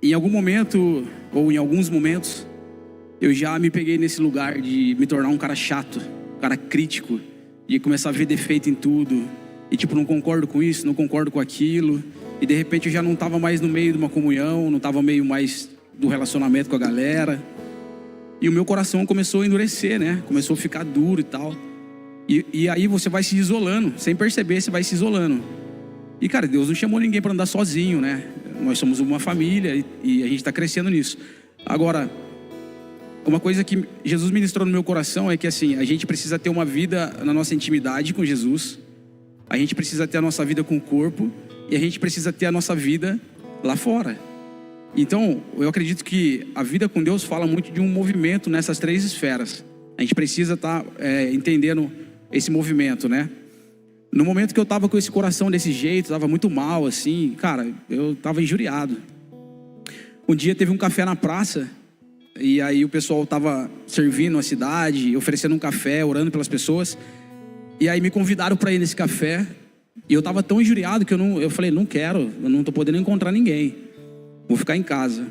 Em algum momento, ou em alguns momentos, eu já me peguei nesse lugar de me tornar um cara chato, um cara crítico, de começar a ver defeito em tudo. E tipo, não concordo com isso, não concordo com aquilo. E de repente eu já não estava mais no meio de uma comunhão, não estava meio mais do relacionamento com a galera. E o meu coração começou a endurecer, né? Começou a ficar duro e tal. E aí você vai se isolando, sem perceber, você vai se isolando. E cara, Deus não chamou ninguém para andar sozinho, né? Nós somos uma família e a gente está crescendo nisso. Agora, uma coisa que Jesus ministrou no meu coração é que assim, a gente precisa ter uma vida na nossa intimidade com Jesus. A gente precisa ter a nossa vida com o corpo. E a gente precisa ter a nossa vida lá fora. Então, eu acredito que a vida com Deus fala muito de um movimento nessas 3 esferas. A gente precisa estar entendendo esse movimento, né? No momento que eu estava com esse coração desse jeito, estava muito mal, assim, cara, eu estava injuriado. Um dia teve um café na praça, e aí o pessoal estava servindo a cidade, oferecendo um café, orando pelas pessoas. E aí me convidaram para ir nesse café, e eu estava tão injuriado que eu falei, não quero, eu não estou podendo encontrar ninguém, vou ficar em casa.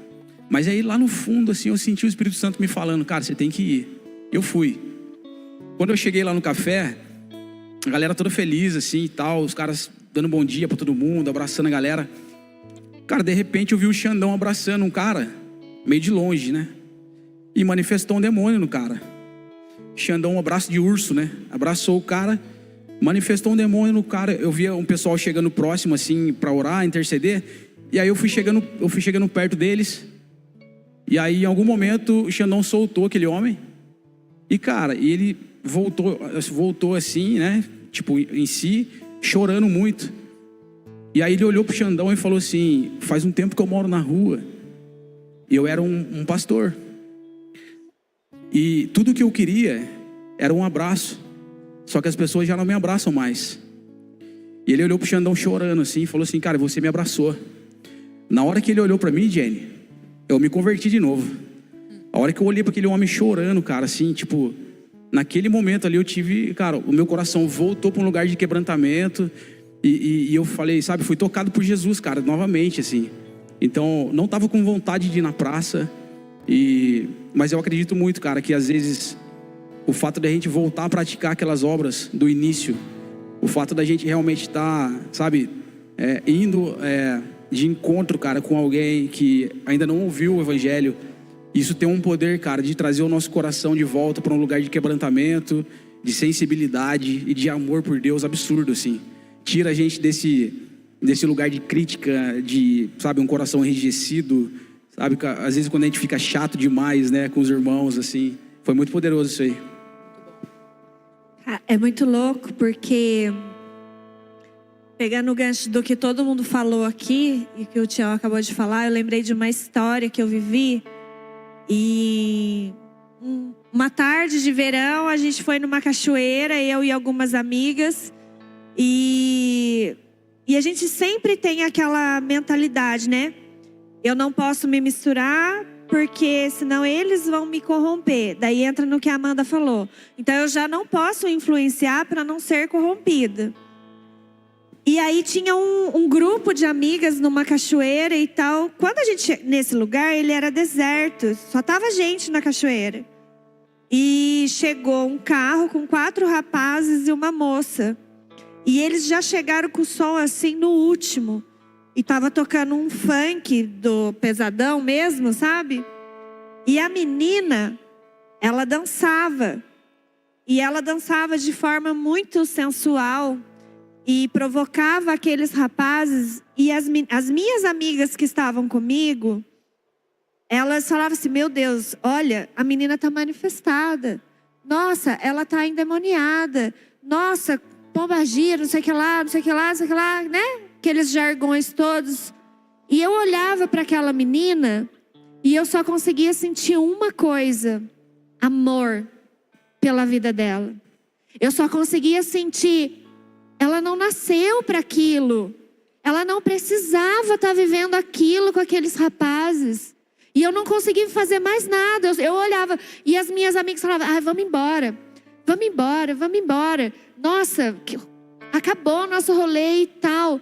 Mas aí lá no fundo, assim, eu senti o Espírito Santo me falando, cara, você tem que ir. Eu fui. Quando eu cheguei lá no café, a galera toda feliz, assim, e tal, os caras dando bom dia para todo mundo, abraçando a galera. Cara, de repente eu vi o Xandão abraçando um cara, meio de longe, né? E manifestou um demônio no cara. Xandão, um abraço de urso, né? Abraçou o cara, manifestou um demônio no cara. Eu via um pessoal chegando próximo, assim, para orar, interceder. E aí eu fui chegando perto deles. E aí, em algum momento, o Xandão soltou aquele homem. E, cara, ele voltou assim, né? Tipo, em si, chorando muito. E aí ele olhou pro Xandão e falou assim, faz um tempo que eu moro na rua. E eu era um pastor. E tudo que eu queria era um abraço. Só que as pessoas já não me abraçam mais. E ele olhou pro Xandão chorando assim e falou assim, cara, você me abraçou. Na hora que ele olhou pra mim, Jenny, eu me converti de novo. A hora que eu olhei para aquele homem chorando, cara, assim, tipo, naquele momento ali eu tive, cara, o meu coração voltou para um lugar de quebrantamento e eu falei, sabe, fui tocado por Jesus, cara, novamente, assim. Então, não tava com vontade de ir na praça, mas eu acredito muito, cara, que às vezes o fato da gente voltar a praticar aquelas obras do início, o fato da gente realmente estar, sabe, indo de encontro, cara, com alguém que ainda não ouviu o evangelho, isso tem um poder, cara, de trazer o nosso coração de volta para um lugar de quebrantamento, de sensibilidade e de amor por Deus absurdo, assim. Tira a gente desse lugar de crítica, de, sabe, um coração enrijecido, sabe? Às vezes quando a gente fica chato demais, né, com os irmãos, assim. Foi muito poderoso isso aí. É muito louco, porque pegando o gancho do que todo mundo falou aqui, e que o Tião acabou de falar, eu lembrei de uma história que eu vivi. E uma tarde de verão, a gente foi numa cachoeira, eu e algumas amigas. E a gente sempre tem aquela mentalidade, né? Eu não posso me misturar, porque senão eles vão me corromper. Daí entra no que a Amanda falou. Então eu já não posso influenciar para não ser corrompida. E aí tinha um grupo de amigas numa cachoeira e tal. Quando a gente, nesse lugar, ele era deserto. Só tava gente na cachoeira. E chegou um carro com 4 rapazes e uma moça. E eles já chegaram com o som assim no último. E tava tocando um funk do pesadão mesmo, sabe? E a menina, ela dançava. E ela dançava de forma muito sensual. E provocava aqueles rapazes. E as minhas amigas que estavam comigo, elas falavam assim, meu Deus, olha, a menina está manifestada. Nossa, ela está endemoniada. Nossa, pombagira, não sei o que lá, não sei o que lá, não sei o que lá, né? Aqueles jargões todos. E eu olhava para aquela menina e eu só conseguia sentir uma coisa: amor pela vida dela. Eu só conseguia sentir, ela não nasceu para aquilo. Ela não precisava estar vivendo aquilo com aqueles rapazes. E eu não conseguia fazer mais nada. Eu olhava e as minhas amigas falavam, vamos embora. Vamos embora, vamos embora. Nossa, acabou o nosso rolê e tal.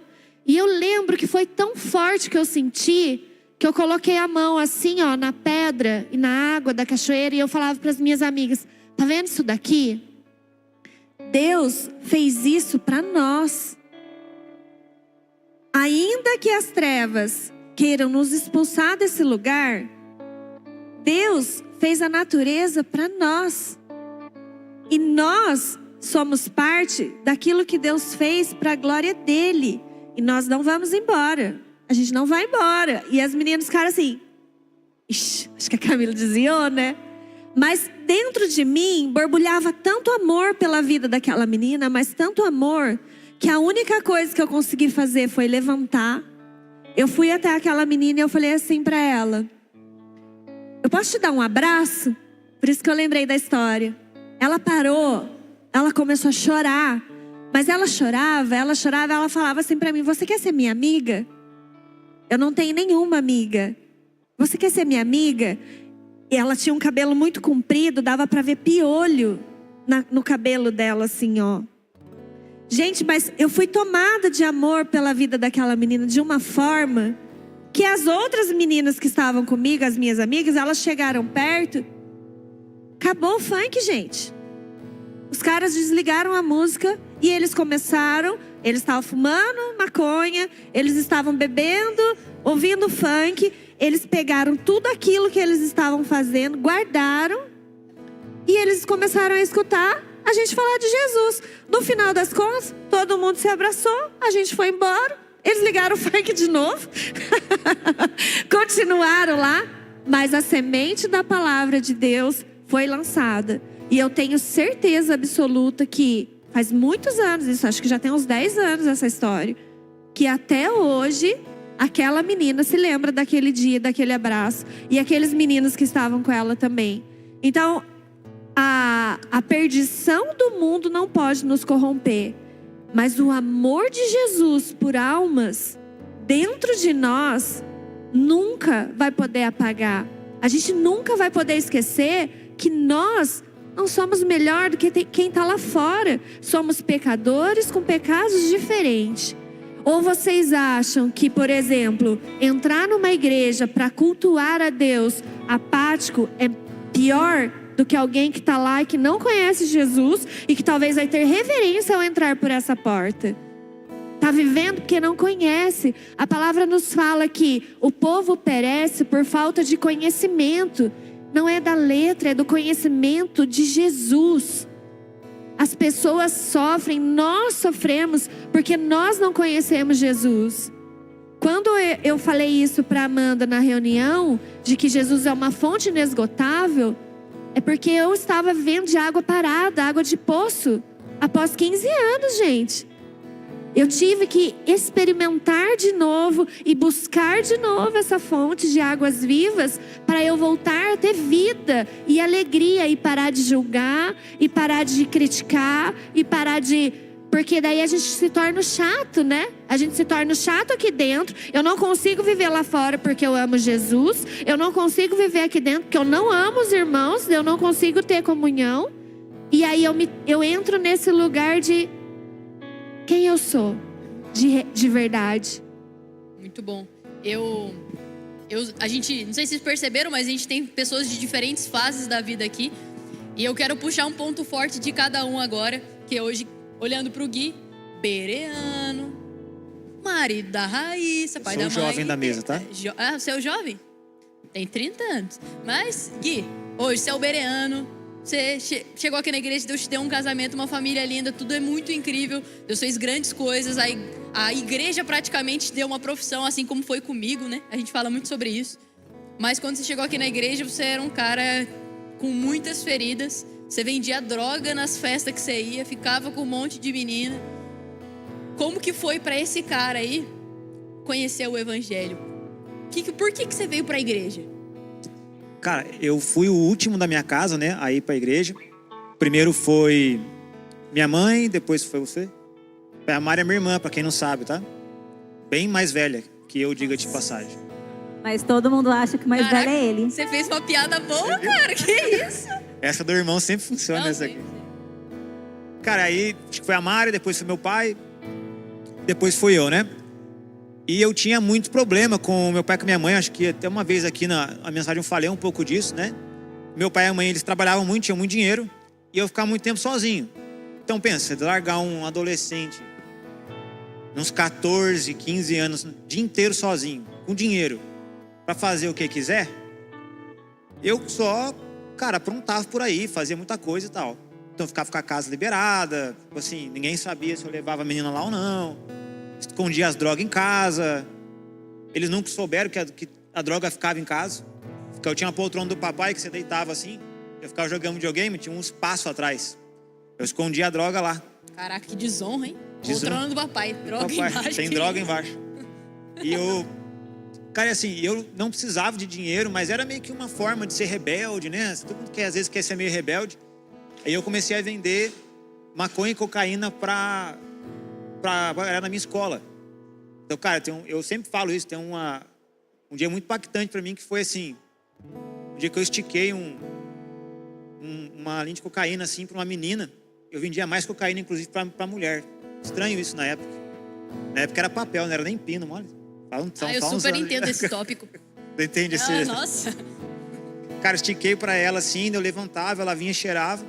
E eu lembro que foi tão forte que eu senti, que eu coloquei a mão assim, ó, na pedra e na água da cachoeira. E eu falava para as minhas amigas, tá vendo isso daqui? Deus fez isso para nós. Ainda que as trevas queiram nos expulsar desse lugar, Deus fez a natureza para nós. E nós somos parte daquilo que Deus fez para a glória dele. E nós não vamos embora. A gente não vai embora. E as meninas ficaram assim, ixi, acho que a Camila desviou, né? Mas dentro de mim borbulhava tanto amor pela vida daquela menina, mas tanto amor, que a única coisa que eu consegui fazer foi levantar. Eu fui até aquela menina e eu falei assim para ela, eu posso te dar um abraço? Por isso que eu lembrei da história. Ela parou, ela começou a chorar. Mas ela chorava, ela falava assim para mim, você quer ser minha amiga? Eu não tenho nenhuma amiga. Você quer ser minha amiga? E ela tinha um cabelo muito comprido, dava para ver piolho no cabelo dela assim, ó. Gente, mas eu fui tomada de amor pela vida daquela menina de uma forma que as outras meninas que estavam comigo, as minhas amigas, elas chegaram perto. Acabou o funk, gente. Os caras desligaram a música e eles começaram, eles estavam fumando maconha, eles estavam bebendo, ouvindo funk. Eles pegaram tudo aquilo que eles estavam fazendo, guardaram e eles começaram a escutar a gente falar de Jesus. No final das contas, todo mundo se abraçou, a gente foi embora, eles ligaram o funk de novo, continuaram lá, mas a semente da palavra de Deus foi lançada. E eu tenho certeza absoluta que faz muitos anos, isso acho que já tem uns 10 anos essa história, que até hoje aquela menina se lembra daquele dia, daquele abraço, e aqueles meninos que estavam com ela também. Então, a perdição do mundo não pode nos corromper, mas o amor de Jesus por almas dentro de nós nunca vai poder apagar. A gente nunca vai poder esquecer que nós não somos melhor do que quem está lá fora. Somos pecadores com pecados diferentes. Ou vocês acham que, por exemplo, entrar numa igreja para cultuar a Deus apático é pior do que alguém que está lá e que não conhece Jesus e que talvez vai ter reverência ao entrar por essa porta? Está vivendo porque não conhece. A palavra nos fala que o povo perece por falta de conhecimento. Não é da letra, é do conhecimento de Jesus. As pessoas sofrem, nós sofremos porque nós não conhecemos Jesus. Quando eu falei isso para Amanda na reunião, de que Jesus é uma fonte inesgotável, é porque eu estava vivendo de água parada, água de poço, após 15 anos, gente. Eu tive que experimentar de novo e buscar de novo essa fonte de águas vivas para eu voltar a ter vida e alegria e parar de julgar e parar de criticar e parar de... Porque daí a gente se torna chato, né? A gente se torna chato aqui dentro. Eu não consigo viver lá fora porque eu amo Jesus. Eu não consigo viver aqui dentro porque eu não amo os irmãos. Eu não consigo ter comunhão. E aí eu entro nesse lugar de quem eu sou de verdade. Muito bom. A gente, não sei se vocês perceberam, mas a gente tem pessoas de diferentes fases da vida aqui. E eu quero puxar um ponto forte de cada um agora, que hoje, olhando pro Gui, bereano, marido da Raíssa, pai da mãe. Sou jovem da mesa, tá? Você é o jovem? Tem 30 anos. Mas, Gui, hoje você é o bereano. Você chegou aqui na igreja, Deus te deu um casamento, uma família linda, tudo é muito incrível. Deus fez grandes coisas. A igreja praticamente te deu uma profissão, assim como foi comigo, né? A gente fala muito sobre isso. Mas quando você chegou aqui na igreja, você era um cara com muitas feridas. Você vendia droga nas festas que você ia, ficava com um monte de menina. Como que foi para esse cara aí conhecer o evangelho? Por que você veio para a igreja? Cara, eu fui o último da minha casa, né, a ir pra igreja. Primeiro foi minha mãe, depois foi você. A Mari é minha irmã, pra quem não sabe, tá? Bem mais velha que eu, diga de passagem. Mas todo mundo acha que o mais velho é ele. Você fez uma piada boa, cara, que isso? Essa do irmão sempre funciona, Não, essa aqui. Cara, aí acho que foi a Mari, depois foi meu pai, depois fui eu, né? E eu tinha muito problema com meu pai e com minha mãe. Acho que até uma vez aqui na mensagem eu falei um pouco disso, né? Meu pai e a mãe, eles trabalhavam muito, tinham muito dinheiro. E eu ficava muito tempo sozinho. Então pensa, largar um adolescente, uns 14, 15 anos, o dia inteiro sozinho, com dinheiro, para fazer o que quiser. Eu só, cara, aprontava por aí, fazia muita coisa e tal. Então eu ficava com a casa liberada, tipo assim, ninguém sabia se eu levava a menina lá ou não. Escondia as drogas em casa. Eles nunca souberam que a droga ficava em casa. Porque eu tinha uma poltrona do papai que você deitava assim. Eu ficava jogando videogame, tinha um espaço atrás. Eu escondia a droga lá. Caraca, que desonra, hein? Desonra. Poltrona do papai. Droga Papai, embaixo. tem droga embaixo. E eu... Cara, assim, eu não precisava de dinheiro, mas era meio que uma forma de ser rebelde, né? Todo mundo às vezes quer ser meio rebelde. Aí eu comecei a vender maconha e cocaína pra galera na minha escola. Então, cara, eu sempre falo isso, tem um dia muito impactante pra mim que foi assim, um dia que eu estiquei uma linha de cocaína assim pra uma menina. Eu vendia mais cocaína, inclusive, pra mulher. Estranho isso na época. Na época era papel, não era nem pino, mole. Eu super entendo esse tópico. Você entende esse... Nossa. Cara, estiquei pra ela assim, eu levantava, ela vinha e cheirava.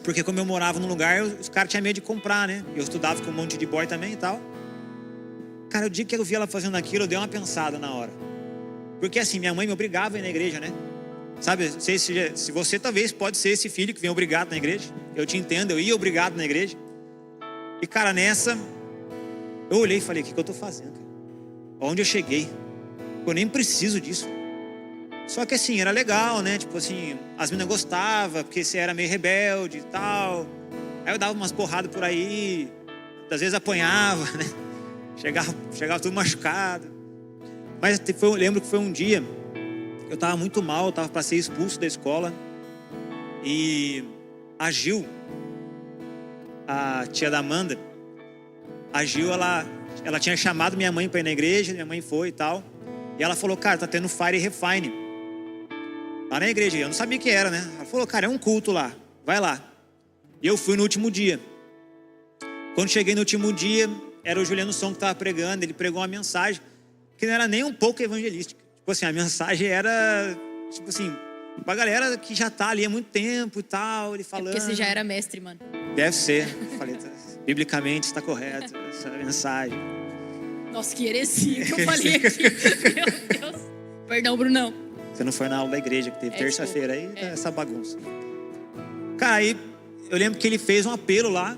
Porque como eu morava num lugar, os caras tinham medo de comprar, né? Eu estudava com um monte de boy também e tal. Cara, o dia que eu vi ela fazendo aquilo, eu dei uma pensada na hora. Porque assim, minha mãe me obrigava a ir na igreja, né? Sabe, se você talvez pode ser esse filho que vem obrigado na igreja. Eu te entendo, eu ia obrigado na igreja. E cara, nessa, eu olhei e falei, o que eu tô fazendo, cara? Onde eu cheguei? Eu nem preciso disso. Só que assim, era legal, né? Tipo assim, as meninas gostavam, porque você era meio rebelde e tal. Aí eu dava umas porradas por aí, às vezes apanhava, né? Chegava tudo machucado. Mas eu lembro que foi um dia, eu tava muito mal, eu tava para ser expulso da escola. E a Gil, a tia da Amanda, a Gil, ela tinha chamado minha mãe para ir na igreja, minha mãe foi e tal. E ela falou, cara, tá tendo Fire Refine lá na igreja. Eu não sabia o que era, né? Ela falou, cara, é um culto lá, vai lá. E eu fui no último dia. Quando cheguei no último dia, era o Juliano Som que estava pregando. Ele pregou uma mensagem que não era nem um pouco evangelística. Tipo assim, a mensagem era, tipo assim, pra galera que já tá ali há muito tempo e tal, ele falando. Porque você já era mestre, mano. Deve ser. Falei, biblicamente está correto essa mensagem. Nossa, que heresia que eu falei aqui. Meu Deus. Perdão, Brunão. Você não foi na aula da igreja que teve terça-feira aí, É. essa bagunça. Cara, aí eu lembro que ele fez um apelo lá.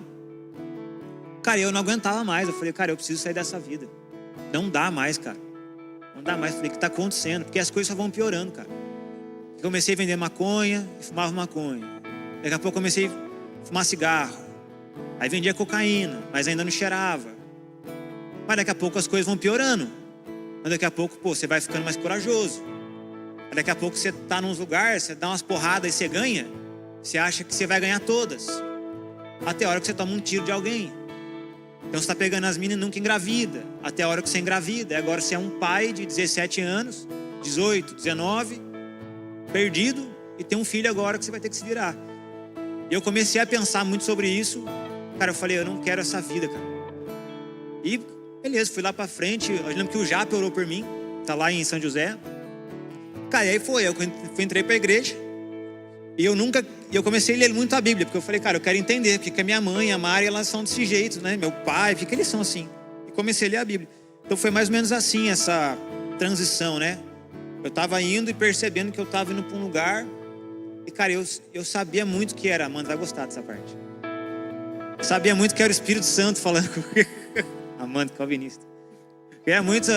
Cara, eu não aguentava mais. Eu falei, cara, eu preciso sair dessa vida. Não dá mais, cara. Não dá mais. Eu falei, o que tá acontecendo? Porque as coisas só vão piorando, cara. Eu comecei a vender maconha e fumava maconha. Daqui a pouco eu comecei a fumar cigarro. Aí vendia cocaína, mas ainda não cheirava. Mas daqui a pouco as coisas vão piorando. Mas daqui a pouco, você vai ficando mais corajoso. Mas daqui a pouco você tá num lugar, você dá umas porradas e você ganha. Você acha que você vai ganhar todas. Até a hora que você toma um tiro de alguém. Então você tá pegando as meninas e nunca engravida. Até a hora que você engravida. E agora você é um pai de 17 anos, 18, 19, perdido, e tem um filho agora que você vai ter que se virar. E eu comecei a pensar muito sobre isso. Cara, eu falei, eu não quero essa vida, cara. E beleza, fui lá pra frente. Eu lembro que o Japa orou por mim. Tá lá em São José. Cara, e aí entrei pra igreja. E eu comecei a ler muito a Bíblia. Porque eu falei, cara, eu quero entender. Porque a minha mãe e a Mari, elas são desse jeito, né? Meu pai, por que eles são assim? E comecei a ler a Bíblia. Então foi mais ou menos assim, essa transição, né? Eu tava indo e percebendo que eu tava indo pra um lugar. E cara, eu sabia muito que era. Amanda vai gostar dessa parte. Eu sabia muito que era o Espírito Santo falando comigo. Amanda, calvinista. É muito.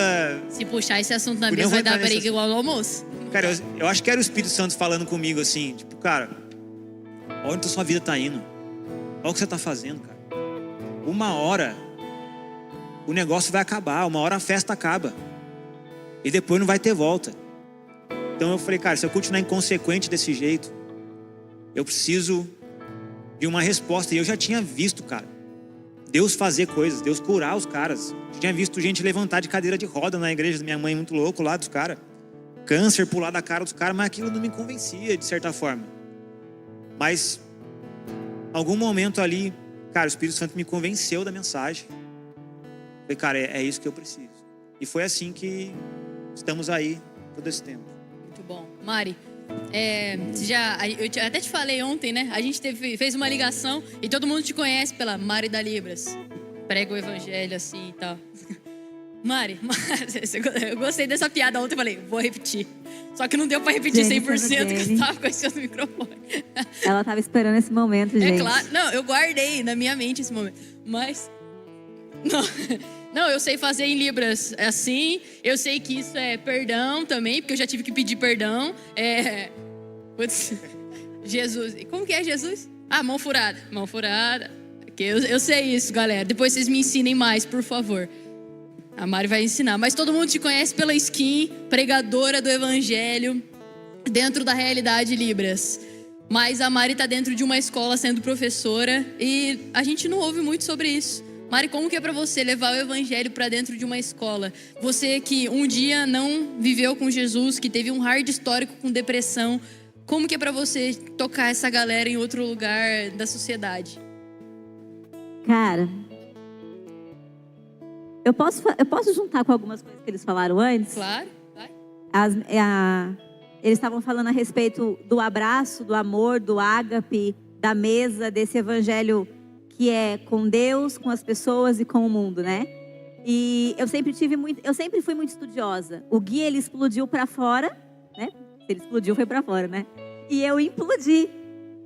Se puxar esse assunto na Eu mesa, não vou vai dar entrar nesse briga igual no almoço. Cara, eu acho que era o Espírito Santo falando comigo assim, tipo, cara, olha onde a sua vida tá indo. Olha o que você tá fazendo, cara. Uma hora o negócio vai acabar, uma hora a festa acaba. E depois não vai ter volta. Então eu falei, cara, se eu continuar inconsequente desse jeito, eu preciso de uma resposta. E eu já tinha visto, cara, Deus fazer coisas, Deus curar os caras. Eu tinha visto gente levantar de cadeira de roda na igreja da minha mãe, muito louco lá dos caras. Câncer pular da cara dos caras, mas aquilo não me convencia de certa forma. Mas algum momento ali, cara, o Espírito Santo me convenceu da mensagem. Falei, cara, é isso que eu preciso. E foi assim que estamos aí todo esse tempo. Muito bom. Mari, eu até te falei ontem, né? A gente fez uma ligação e todo mundo te conhece pela Mari da Libras. Prega o evangelho assim e tal. Mari, eu gostei dessa piada ontem, eu falei, vou repetir. Só que não deu pra repetir 100% porque eu tava com esse outro microfone. Ela tava esperando esse momento, gente. É claro, não, eu guardei na minha mente esse momento. Mas, não, eu sei fazer em Libras assim, eu sei que isso é perdão também, porque eu já tive que pedir perdão. Putz, Jesus, como que é Jesus? Ah, mão furada. Eu sei isso, galera. Depois vocês me ensinem mais, por favor. A Mari vai ensinar. Mas todo mundo te conhece pela skin, pregadora do evangelho, dentro da realidade Libras. Mas a Mari está dentro de uma escola sendo professora e a gente não ouve muito sobre isso. Mari, como que é para você levar o evangelho para dentro de uma escola? Você que um dia não viveu com Jesus, que teve um hard histórico com depressão, como que é para você tocar essa galera em outro lugar da sociedade? Cara, eu posso juntar com algumas coisas que eles falaram antes? Claro, vai. Eles estavam falando a respeito do abraço, do amor, do ágape, da mesa, desse evangelho que é com Deus, com as pessoas e com o mundo, né? E eu sempre fui muito estudiosa. O Gui, ele explodiu para fora, né? Se ele explodiu, foi para fora, né? E eu implodi,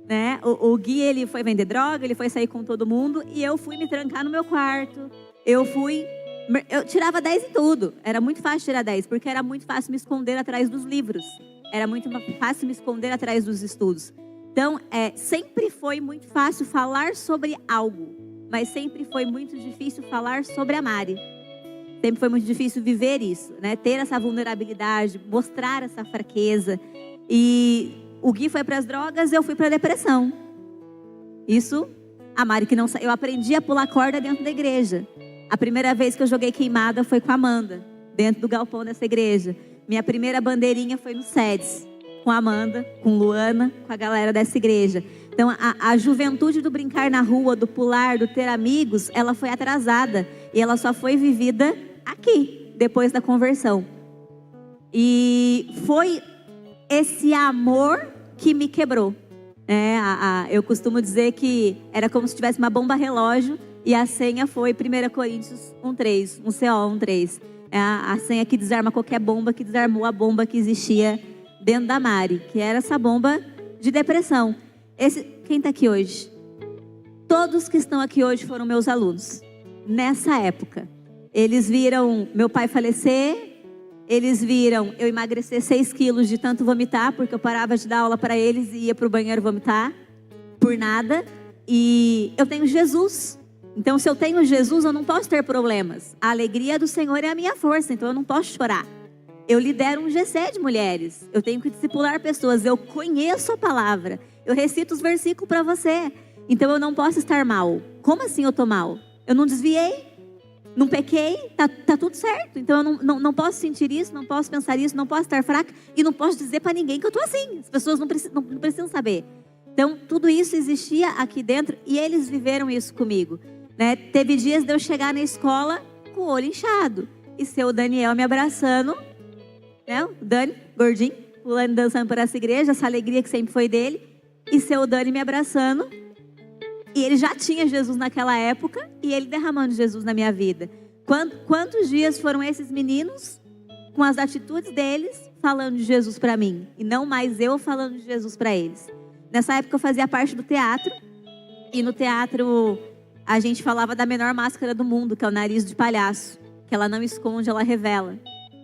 né? O Gui, ele foi vender droga, ele foi sair com todo mundo e eu fui me trancar no meu quarto. Eu tirava 10 em tudo. Era muito fácil tirar 10, porque era muito fácil me esconder atrás dos livros. Era muito fácil me esconder atrás dos estudos. Então, sempre foi muito fácil falar sobre algo, mas sempre foi muito difícil falar sobre a Mari. Sempre foi muito difícil viver isso, né? Ter essa vulnerabilidade, mostrar essa fraqueza. E o Gui foi para as drogas, eu fui para a depressão. Isso, a Mari que não saiu. Eu aprendi a pular corda dentro da igreja. A primeira vez que eu joguei queimada foi com a Amanda, dentro do galpão dessa igreja. Minha primeira bandeirinha foi no SEDS, com a Amanda, com Luana, com a galera dessa igreja. Então, a juventude do brincar na rua, do pular, do ter amigos, ela foi atrasada. E ela só foi vivida aqui, depois da conversão. E foi esse amor que me quebrou. Eu costumo dizer que era como se tivesse uma bomba relógio e a senha foi 1 Coríntios 1:3, CO 1:3. É a senha que desarma qualquer bomba, que desarmou a bomba que existia dentro da Mari, que era essa bomba de depressão. Quem está aqui hoje? Todos que estão aqui hoje foram meus alunos. Nessa época, eles viram meu pai falecer, eles viram eu emagrecer 6 quilos de tanto vomitar, porque eu parava de dar aula para eles e ia para o banheiro vomitar, por nada. E eu tenho Jesus. Então, se eu tenho Jesus, eu não posso ter problemas. A alegria do Senhor é a minha força, então eu não posso chorar. Eu lidero um GC de mulheres. Eu tenho que discipular pessoas. Eu conheço a palavra. Eu recito os versículos para você. Então eu não posso estar mal. Como assim eu estou mal? Eu não desviei, não pequei, tá tudo certo. Então eu não posso sentir isso, não posso pensar isso, não posso estar fraca e não posso dizer para ninguém que eu estou assim. As pessoas não precisam saber. Então tudo isso existia aqui dentro e eles viveram isso comigo, né? Teve dias de eu chegar na escola com o olho inchado e seu Daniel me abraçando, né? O Dani, gordinho, pulando, dançando por essa igreja, essa alegria que sempre foi dele. E seu Dani me abraçando. E ele já tinha Jesus naquela época e ele derramando Jesus na minha vida. Quantos dias foram esses meninos com as atitudes deles falando de Jesus para mim? E não mais eu falando de Jesus para eles. Nessa época eu fazia parte do teatro. E no teatro a gente falava da menor máscara do mundo, que é o nariz de palhaço. Que ela não esconde, ela revela.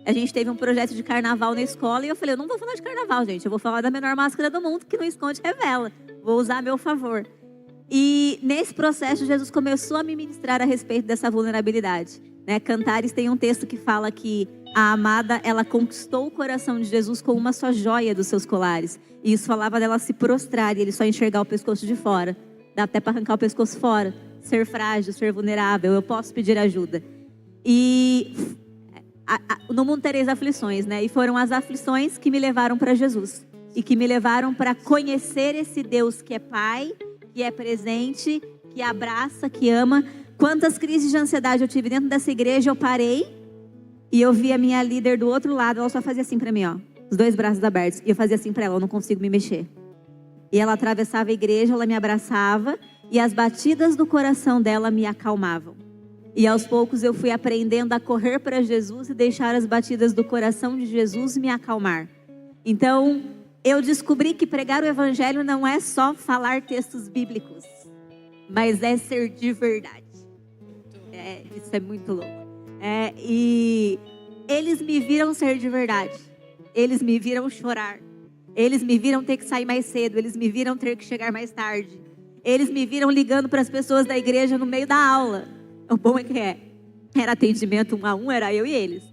A gente teve um projeto de carnaval na escola e eu falei, eu não vou falar de carnaval, gente. Eu vou falar da menor máscara do mundo, que não esconde, revela. Vou usar a meu favor. E nesse processo, Jesus começou a me ministrar a respeito dessa vulnerabilidade, né? Cantares tem um texto que fala que a amada, ela conquistou o coração de Jesus com uma só joia dos seus colares. E isso falava dela se prostrar e ele só enxergar o pescoço de fora. Dá até para arrancar o pescoço fora. Ser frágil, ser vulnerável, eu posso pedir ajuda. E no mundo tereis aflições, né? E foram as aflições que me levaram para Jesus. E que me levaram para conhecer esse Deus que é Pai, que é presente, que abraça, que ama. Quantas crises de ansiedade eu tive dentro dessa igreja, eu parei E eu vi a minha líder do outro lado, ela só fazia assim pra mim, ó. Os 2 braços abertos. E eu fazia assim pra ela, eu não consigo me mexer. E ela atravessava a igreja, ela me abraçava. E as batidas do coração dela me acalmavam. E aos poucos eu fui aprendendo a correr para Jesus e deixar as batidas do coração de Jesus me acalmar. Então, eu descobri que pregar o evangelho não é só falar textos bíblicos, mas é ser de verdade. Isso é muito louco. E eles me viram ser de verdade. Eles me viram chorar. Eles me viram ter que sair mais cedo. Eles me viram ter que chegar mais tarde. Eles me viram ligando para as pessoas da igreja no meio da aula. O bom é que era atendimento 1 a 1, era eu e eles.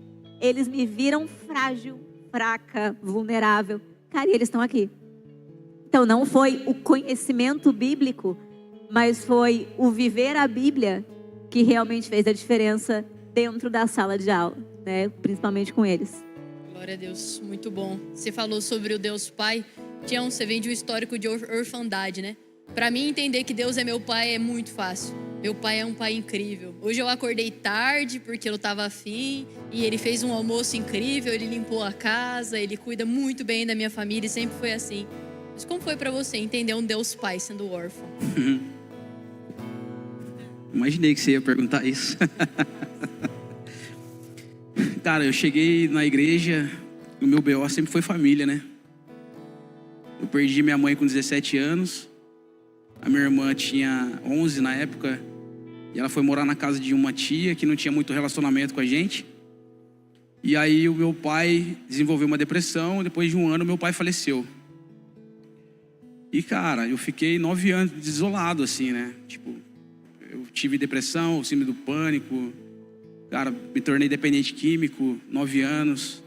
Eles me viram frágil, fraca, vulnerável. Cara, e eles estão aqui. Então não foi o conhecimento bíblico, mas foi o viver a Bíblia que realmente fez a diferença dentro da sala de aula, né? Principalmente com eles. Glória a Deus, muito bom. Você falou sobre o Deus Pai. Tião, você vem de um histórico de orfandade, né? Para mim entender que Deus é meu pai é muito fácil. Meu pai é um pai incrível. Hoje eu acordei tarde porque eu tava afim e ele fez um almoço incrível, ele limpou a casa, ele cuida muito bem da minha família e sempre foi assim. Mas como foi para você entender um Deus Pai sendo órfão? Imaginei que você ia perguntar isso. Cara, eu cheguei na igreja, o meu BO sempre foi família, né? Eu perdi minha mãe com 17 anos. A minha irmã tinha 11 na época. E ela foi morar na casa de uma tia que não tinha muito relacionamento com a gente. E aí o meu pai desenvolveu uma depressão. Depois de 1 ano, meu pai faleceu. E cara, eu fiquei 9 anos desolado assim, né? Tipo, eu tive depressão, síndrome do pânico. Cara, me tornei dependente químico, 9 anos.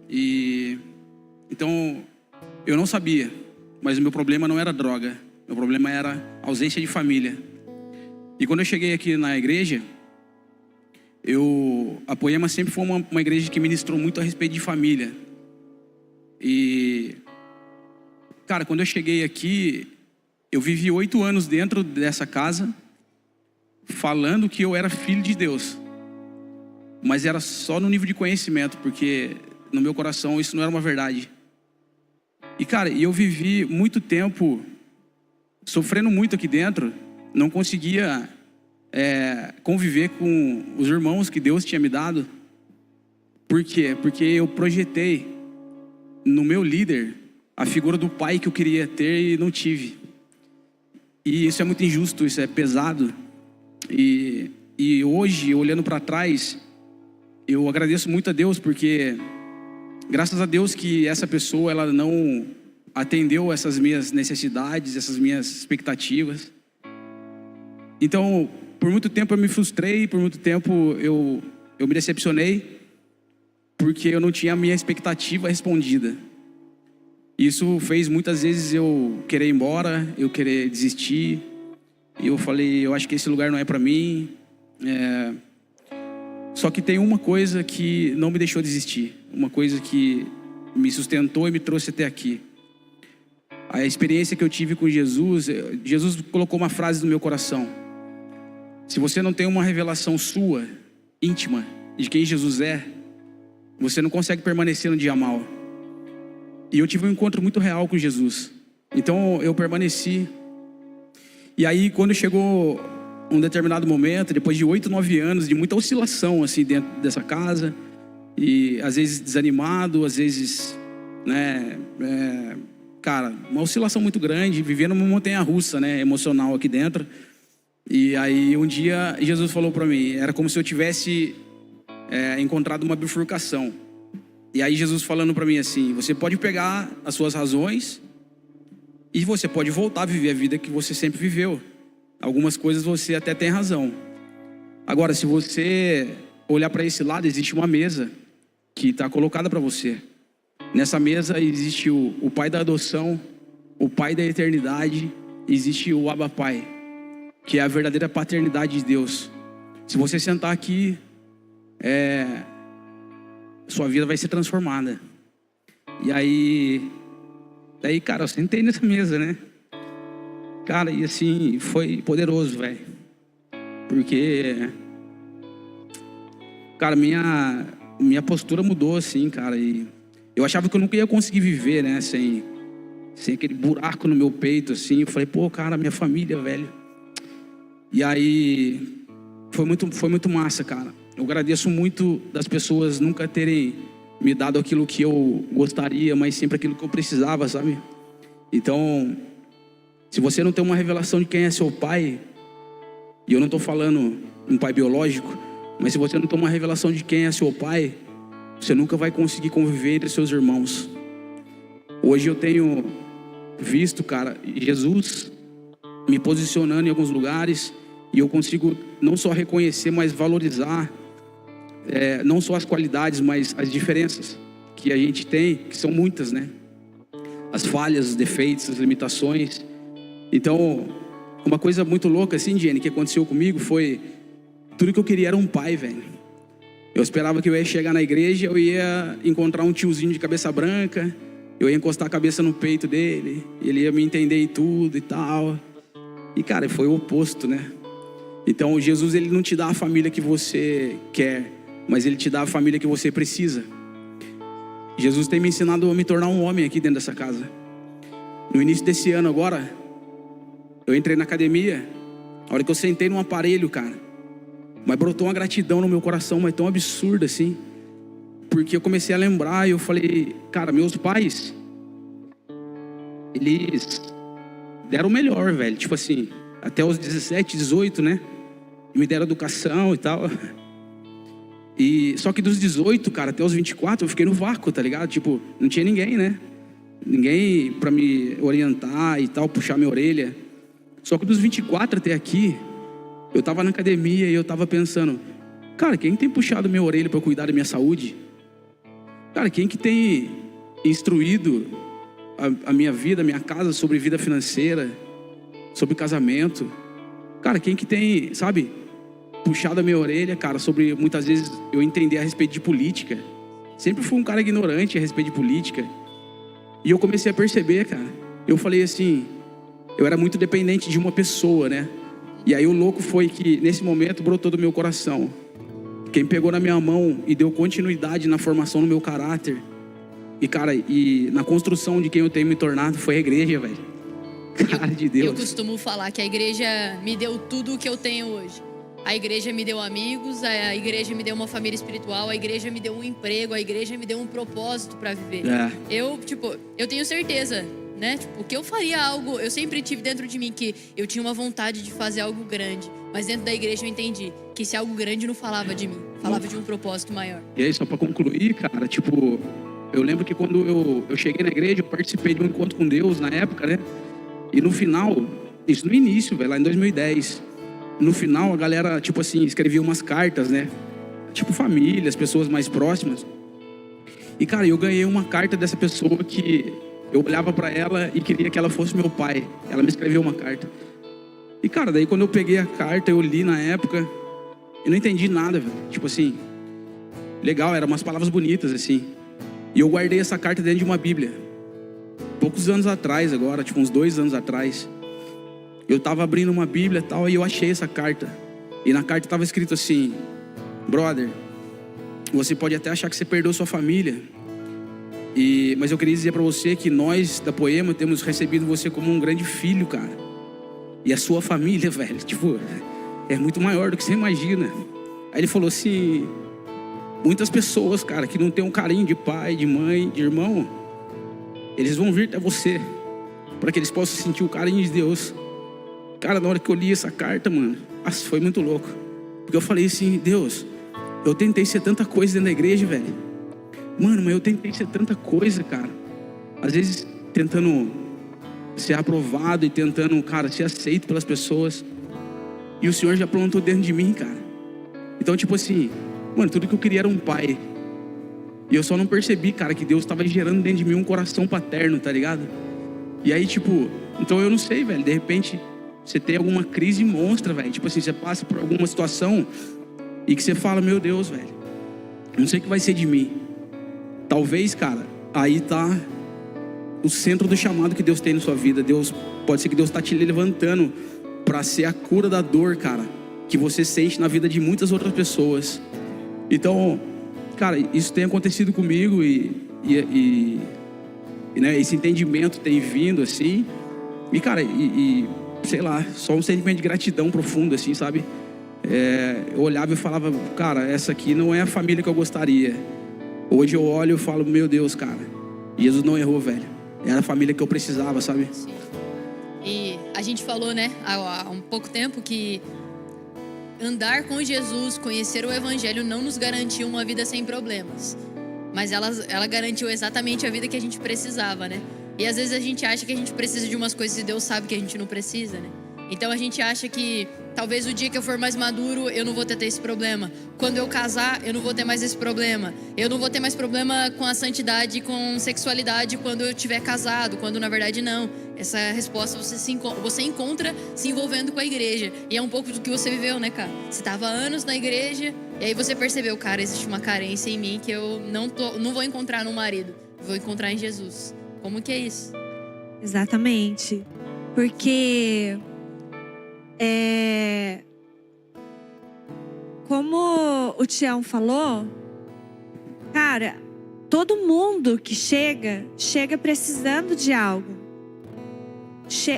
E então, eu não sabia. Mas o meu problema não era droga. Meu problema era ausência de família. E quando eu cheguei aqui na igreja, a Poema sempre foi uma igreja que ministrou muito a respeito de família. E, cara, quando eu cheguei aqui, eu vivi 8 anos dentro dessa casa, falando que eu era filho de Deus. Mas era só no nível de conhecimento, porque no meu coração isso não era uma verdade. E, cara, eu vivi muito tempo sofrendo muito aqui dentro, não conseguia conviver com os irmãos que Deus tinha me dado. Por quê? Porque eu projetei no meu líder a figura do pai que eu queria ter e não tive. E isso é muito injusto, isso é pesado. E hoje, olhando para trás, eu agradeço muito a Deus, porque graças a Deus que essa pessoa ela não atendeu essas minhas necessidades, essas minhas expectativas. Então, por muito tempo eu me frustrei, por muito tempo eu me decepcionei, porque eu não tinha a minha expectativa respondida. Isso fez muitas vezes eu querer ir embora, eu querer desistir. E eu falei, eu acho que esse lugar não é para mim. Só que tem uma coisa que não me deixou desistir, uma coisa que me sustentou e me trouxe até aqui. A experiência que eu tive com Jesus, Jesus colocou uma frase no meu coração. Se você não tem uma revelação sua, íntima, de quem Jesus é, você não consegue permanecer no dia mal. E eu tive um encontro muito real com Jesus. Então eu permaneci. E aí quando chegou um determinado momento, depois de 8, 9 anos, de muita oscilação assim dentro dessa casa, e às vezes desanimado, às vezes, né, cara, uma oscilação muito grande, vivendo uma montanha-russa, né, emocional aqui dentro. E aí um dia Jesus falou para mim, era como se eu tivesse encontrado uma bifurcação. E aí Jesus falando para mim assim, você pode pegar as suas razões e você pode voltar a viver a vida que você sempre viveu. Algumas coisas você até tem razão. Agora, se você olhar para esse lado, existe uma mesa que está colocada para você. Nessa mesa existe o Pai da adoção, o Pai da eternidade, existe o Abba Pai, que é a verdadeira paternidade de Deus. Se você sentar aqui, sua vida vai ser transformada. E aí, cara, eu sentei nessa mesa, né? Cara, e assim, foi poderoso, velho. Porque, cara, minha postura mudou, assim, cara. E eu achava que eu nunca ia conseguir viver, né? Sem aquele buraco no meu peito, assim. Eu falei, pô, cara, minha família, velho. E aí, foi muito massa, cara. Eu agradeço muito das pessoas nunca terem me dado aquilo que eu gostaria, mas sempre aquilo que eu precisava, sabe? Então, se você não tem uma revelação de quem é seu pai, e eu não estou falando um pai biológico, mas se você não tem uma revelação de quem é seu pai, você nunca vai conseguir conviver entre seus irmãos. Hoje eu tenho visto, cara, Jesus me posicionando em alguns lugares, e eu consigo não só reconhecer, mas valorizar não só as qualidades, mas as diferenças que a gente tem, que são muitas, né? As falhas, os defeitos, as limitações. Então, uma coisa muito louca assim, Jenny, que aconteceu comigo foi... Tudo que eu queria era um pai, velho. Eu esperava que eu ia chegar na igreja, eu ia encontrar um tiozinho de cabeça branca, eu ia encostar a cabeça no peito dele, ele ia me entender em tudo e tal. E, cara, foi o oposto, né? Então, Jesus, ele não te dá a família que você quer, mas ele te dá a família que você precisa. Jesus tem me ensinado a me tornar um homem aqui dentro dessa casa. No início desse ano agora, eu entrei na academia. A hora que eu sentei num aparelho, cara, mas brotou uma gratidão no meu coração, mas tão absurda assim. Porque eu comecei a lembrar e eu falei, cara, meus pais, eles deram o melhor, velho. Tipo assim, até os 17, 18, né? Me deram educação e tal. E só que dos 18, cara, até os 24, eu fiquei no vácuo, tá ligado? Tipo, não tinha ninguém, né? Ninguém pra me orientar e tal, puxar minha orelha. Só que dos 24 até aqui, eu tava na academia e eu tava pensando, cara, quem tem puxado minha orelha pra cuidar da minha saúde? Cara, quem que tem instruído a minha vida, a minha casa sobre vida financeira, sobre casamento? Cara, quem que tem, sabe, puxado a minha orelha, cara, sobre muitas vezes eu entender a respeito de política. Sempre fui um cara ignorante a respeito de política. E eu comecei a perceber, cara. Eu falei assim, eu era muito dependente de uma pessoa, né? E aí o louco foi que nesse momento brotou do meu coração. Quem pegou na minha mão e deu continuidade na formação do meu caráter, e cara, e na construção de quem eu tenho me tornado, foi a igreja, velho. Cara de Deus. Eu costumo falar que a igreja me deu tudo o que eu tenho hoje. A igreja me deu amigos, a igreja me deu uma família espiritual, a igreja me deu um emprego, a igreja me deu um propósito pra viver. Eu tenho certeza, né? Tipo, que eu faria algo, eu sempre tive dentro de mim que eu tinha uma vontade de fazer algo grande, mas dentro da igreja eu entendi que esse algo grande não falava de mim, falava de um propósito maior. E aí, só pra concluir, cara, tipo, eu lembro que quando eu cheguei na igreja, eu participei de um encontro com Deus na época, né? E no final, isso no início, velho, lá em 2010, no final a galera, tipo assim, escrevia umas cartas, né? Tipo família, as pessoas mais próximas. E cara, eu ganhei uma carta dessa pessoa que eu olhava pra ela e queria que ela fosse meu pai. Ela me escreveu uma carta. E cara, daí quando eu peguei a carta, eu li na época, eu não entendi nada, velho. Tipo assim, legal, eram umas palavras bonitas, assim. E eu guardei essa carta dentro de uma Bíblia. Poucos anos atrás agora, tipo uns 2 anos atrás, eu tava abrindo uma Bíblia e tal, e eu achei essa carta. E na carta tava escrito assim, brother, você pode até achar que você perdeu sua família, mas eu queria dizer pra você que nós da Poema temos recebido você como um grande filho, cara. E a sua família, velho, tipo, é muito maior do que você imagina. Aí ele falou assim, muitas pessoas, cara, que não tem um carinho de pai, de mãe, de irmão, eles vão vir até você, para que eles possam sentir o carinho de Deus. Cara, na hora que eu li essa carta, mano, foi muito louco. Porque eu falei assim, Deus, eu tentei ser tanta coisa dentro da igreja, velho. Mano, mas eu tentei ser tanta coisa, cara. Às vezes tentando ser aprovado e tentando, cara, ser aceito pelas pessoas. E o Senhor já plantou dentro de mim, cara. Então, tipo assim, mano, tudo que eu queria era um pai. E eu só não percebi, cara, que Deus estava gerando dentro de mim um coração paterno, tá ligado? E aí, tipo, então eu não sei, velho, de repente você tem alguma crise monstra, velho. Tipo assim, você passa por alguma situação e que você fala, meu Deus, velho, não sei o que vai ser de mim. Talvez, cara, aí tá o centro do chamado que Deus tem na sua vida. Pode ser que Deus tá te levantando pra ser a cura da dor, cara, que você sente na vida de muitas outras pessoas. Então, cara, isso tem acontecido comigo né, esse entendimento tem vindo, assim. E, cara, sei lá, só um sentimento de gratidão profundo, assim, sabe? Eu olhava e falava, cara, essa aqui não é a família que eu gostaria. Hoje eu olho e falo, meu Deus, cara, Jesus não errou, velho. Era a família que eu precisava, sabe? Sim. E a gente falou, né, há um pouco tempo que andar com Jesus, conhecer o Evangelho não nos garantiu uma vida sem problemas. Mas ela garantiu exatamente a vida que a gente precisava, né? E às vezes a gente acha que a gente precisa de umas coisas e Deus sabe que a gente não precisa, né? Então a gente acha que talvez o dia que eu for mais maduro eu não vou ter esse problema. Quando eu casar eu não vou ter mais esse problema. Eu não vou ter mais problema com a santidade e com sexualidade quando eu tiver casado. Quando na verdade não. Essa resposta você encontra se envolvendo com a igreja. E é um pouco do que você viveu, né, cara? Você estava há anos na igreja e aí você percebeu, cara, existe uma carência em mim que eu não vou encontrar no marido. Vou encontrar em Jesus. Como que é isso? Exatamente. Porque como o Tião falou, cara, todo mundo que chega precisando de algo.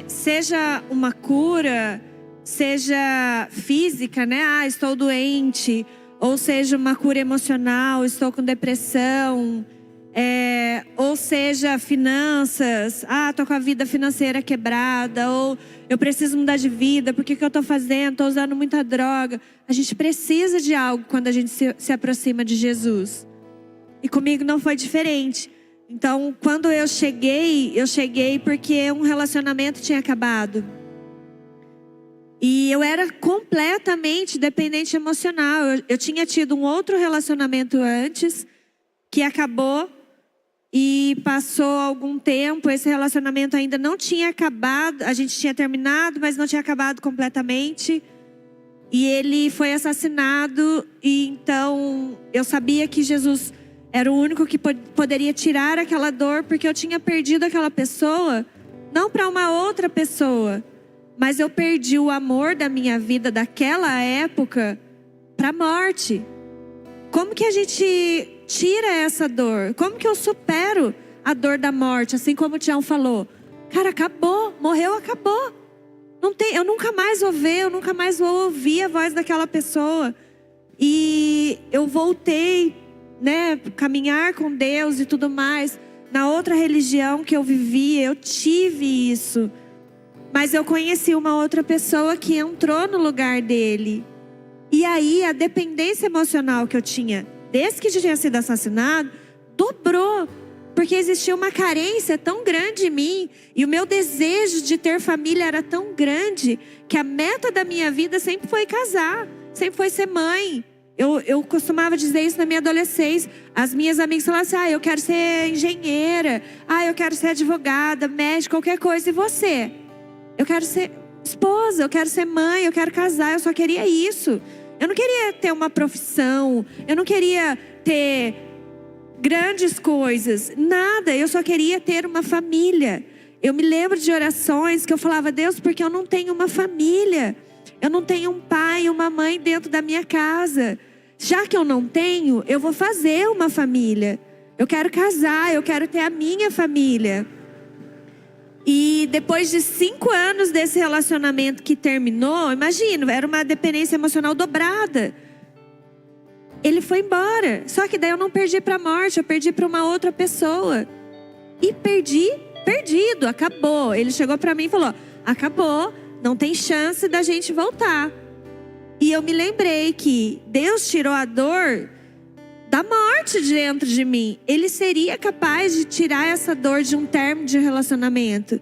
Seja uma cura, seja física, né? Estou doente. Ou seja uma cura emocional, estou com depressão. Ou seja, finanças, estou com a vida financeira quebrada, ou eu preciso mudar de vida, porque que eu estou fazendo? Estou usando muita droga. A gente precisa de algo quando a gente se aproxima de Jesus. E comigo não foi diferente. Então, quando eu cheguei porque um relacionamento tinha acabado. E eu era completamente dependente emocional. Eu tinha tido um outro relacionamento antes, que acabou. E passou algum tempo, esse relacionamento ainda não tinha acabado. A gente tinha terminado, mas não tinha acabado completamente. E ele foi assassinado. E então eu sabia que Jesus era o único que poderia tirar aquela dor, porque eu tinha perdido aquela pessoa, não para uma outra pessoa, mas eu perdi o amor da minha vida daquela época para a morte. Como que a gente tira essa dor? Como que eu supero a dor da morte? Assim como o Tião falou. Cara, acabou. Morreu, acabou. Eu nunca mais vou ver, eu nunca mais vou ouvir a voz daquela pessoa. E eu voltei, né, caminhar com Deus e tudo mais. Na outra religião que eu vivia, eu tive isso. Mas eu conheci uma outra pessoa que entrou no lugar dele. E aí a dependência emocional que eu tinha desde que tinha sido assassinado, dobrou. Porque existia uma carência tão grande em mim. E o meu desejo de ter família era tão grande, que a meta da minha vida sempre foi casar. Sempre foi ser mãe. Eu costumava dizer isso na minha adolescência. As minhas amigas falavam assim, eu quero ser engenheira. Eu quero ser advogada, médica, qualquer coisa. E você? Eu quero ser esposa, eu quero ser mãe, eu quero casar. Eu só queria isso. Eu não queria ter uma profissão, eu não queria ter grandes coisas, nada. Eu só queria ter uma família. Eu me lembro de orações que eu falava, Deus, porque eu não tenho uma família. Eu não tenho um pai e uma mãe dentro da minha casa. Já que eu não tenho, eu vou fazer uma família. Eu quero casar, eu quero ter a minha família. E depois de 5 anos desse relacionamento que terminou, imagina, era uma dependência emocional dobrada. Ele foi embora. Só que daí eu não perdi para a morte, eu perdi para uma outra pessoa. E perdido, acabou. Ele chegou para mim e falou, acabou, não tem chance da gente voltar. E eu me lembrei que Deus tirou a dor da morte de dentro de mim. Ele seria capaz de tirar essa dor de um término de relacionamento.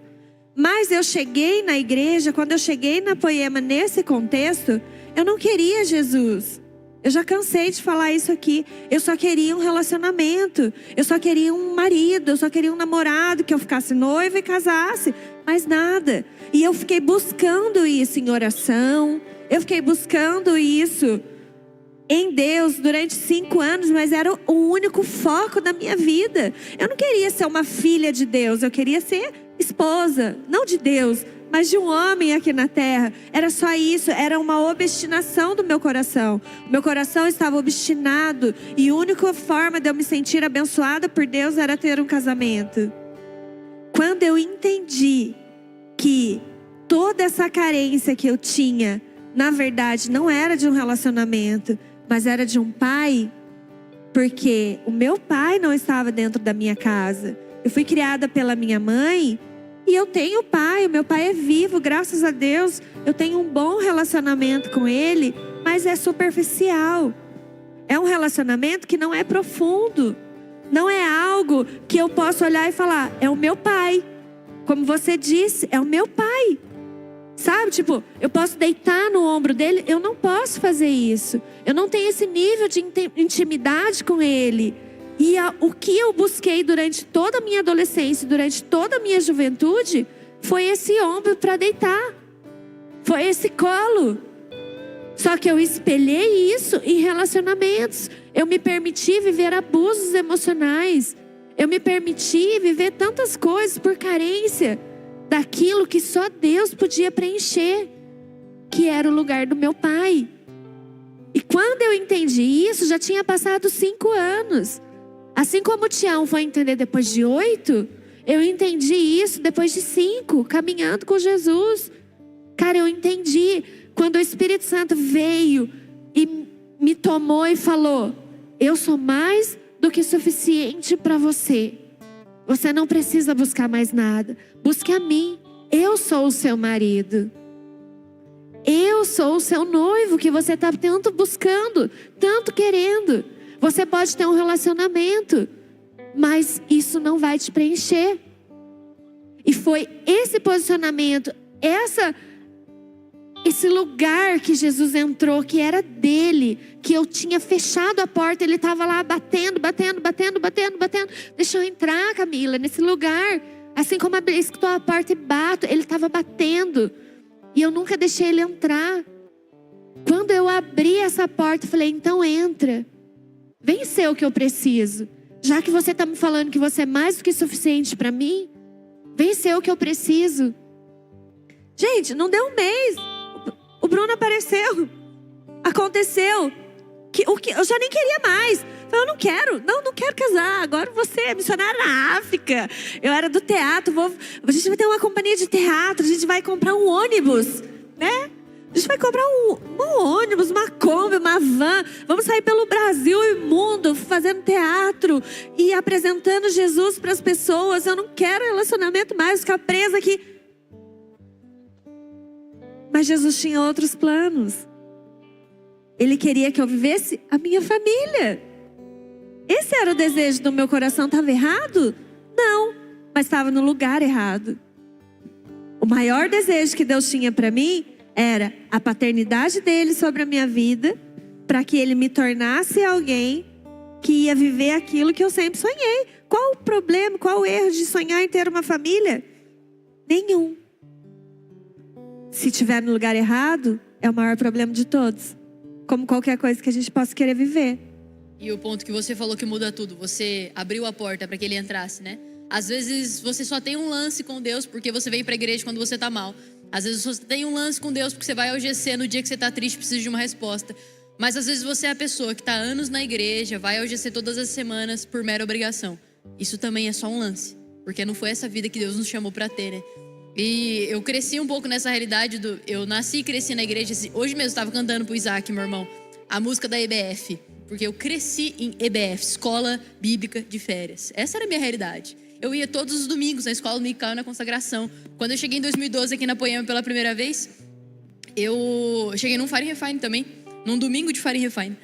Mas eu cheguei na igreja, quando eu cheguei na Poema nesse contexto, eu não queria Jesus. Eu já cansei de falar isso aqui. Eu só queria um relacionamento. Eu só queria um marido. Eu só queria um namorado, que eu ficasse noiva e casasse. Mais nada. E eu fiquei buscando isso em oração. Eu fiquei buscando isso em Deus durante 5 anos, mas era o único foco da minha vida. Eu não queria ser uma filha de Deus, eu queria ser esposa, não de Deus, mas de um homem aqui na terra. Era só isso, era uma obstinação do meu coração. O meu coração estava obstinado e a única forma de eu me sentir abençoada por Deus era ter um casamento. Quando eu entendi que toda essa carência que eu tinha, na verdade, não era de um relacionamento, mas era de um pai, porque o meu pai não estava dentro da minha casa. Eu fui criada pela minha mãe e eu tenho pai, o meu pai é vivo, graças a Deus. Eu tenho um bom relacionamento com ele, mas é superficial. É um relacionamento que não é profundo. Não é algo que eu posso olhar e falar, é o meu pai. Como você disse, é o meu pai. Sabe, tipo, eu posso deitar no ombro dele, eu não posso fazer isso. Eu não tenho esse nível de intimidade com ele. E o que eu busquei durante toda a minha adolescência, durante toda a minha juventude, foi esse ombro para deitar. Foi esse colo. Só que eu espelhei isso em relacionamentos. Eu me permiti viver abusos emocionais. Eu me permiti viver tantas coisas por carência daquilo que só Deus podia preencher, que era o lugar do meu pai. E quando eu entendi isso, já tinha passado 5 anos. Assim como o Tião foi entender depois de 8, eu entendi isso depois de 5, caminhando com Jesus. Cara, eu entendi quando o Espírito Santo veio e me tomou e falou: eu sou mais do que suficiente para você. Você não precisa buscar mais nada. Busque a mim. Eu sou o seu marido. Eu sou o seu noivo que você está tanto buscando, tanto querendo. Você pode ter um relacionamento, mas isso não vai te preencher. E foi esse posicionamento, esse lugar que Jesus entrou, que era dele, que eu tinha fechado a porta, ele estava lá batendo. Deixa eu entrar, Camila, nesse lugar. Assim como eu escutou a porta e bato, ele estava batendo. E eu nunca deixei ele entrar. Quando eu abri essa porta, eu falei, então entra. Vem ser o que eu preciso. Já que você está me falando que você é mais do que suficiente para mim, vem ser o que eu preciso. Gente, não deu um mês. O Bruno apareceu. Aconteceu. Eu já nem queria mais. Eu não quero casar. Agora você é missionária na África. Eu era do teatro. A gente vai ter uma companhia de teatro. A gente vai comprar um ônibus, né? A gente vai comprar um ônibus, uma Kombi, uma van. Vamos sair pelo Brasil e mundo fazendo teatro e apresentando Jesus para as pessoas. Eu não quero relacionamento mais, ficar presa aqui. Mas Jesus tinha outros planos. Ele queria que eu vivesse a minha família. Esse era o desejo do meu coração. Estava errado? Não, mas estava no lugar errado. O maior desejo que Deus tinha para mim era a paternidade dele sobre a minha vida, para que ele me tornasse alguém que ia viver aquilo que eu sempre sonhei. Qual o problema, qual o erro de sonhar em ter uma família? Nenhum. Se estiver no lugar errado, é o maior problema de todos. Como qualquer coisa que a gente possa querer viver. E o ponto que você falou que muda tudo, você abriu a porta para que ele entrasse, né? Às vezes você só tem um lance com Deus porque você veio para a igreja quando você tá mal. Às vezes você tem um lance com Deus porque você vai ao GC no dia que você tá triste e precisa de uma resposta. Mas às vezes você é a pessoa que tá anos na igreja, vai ao GC todas as semanas por mera obrigação. Isso também é só um lance, porque não foi essa vida que Deus nos chamou para ter, né? E eu cresci um pouco nessa realidade eu nasci e cresci na igreja. Hoje mesmo eu estava cantando pro Isaac, meu irmão, a música da EBF, porque eu cresci em EBF, Escola Bíblica de Férias. Essa era a minha realidade. Eu ia todos os domingos na escola dominical e na consagração. Quando eu cheguei em 2012 aqui na Poema pela primeira vez, eu cheguei num Fire Refine também, num domingo de Fire Refine.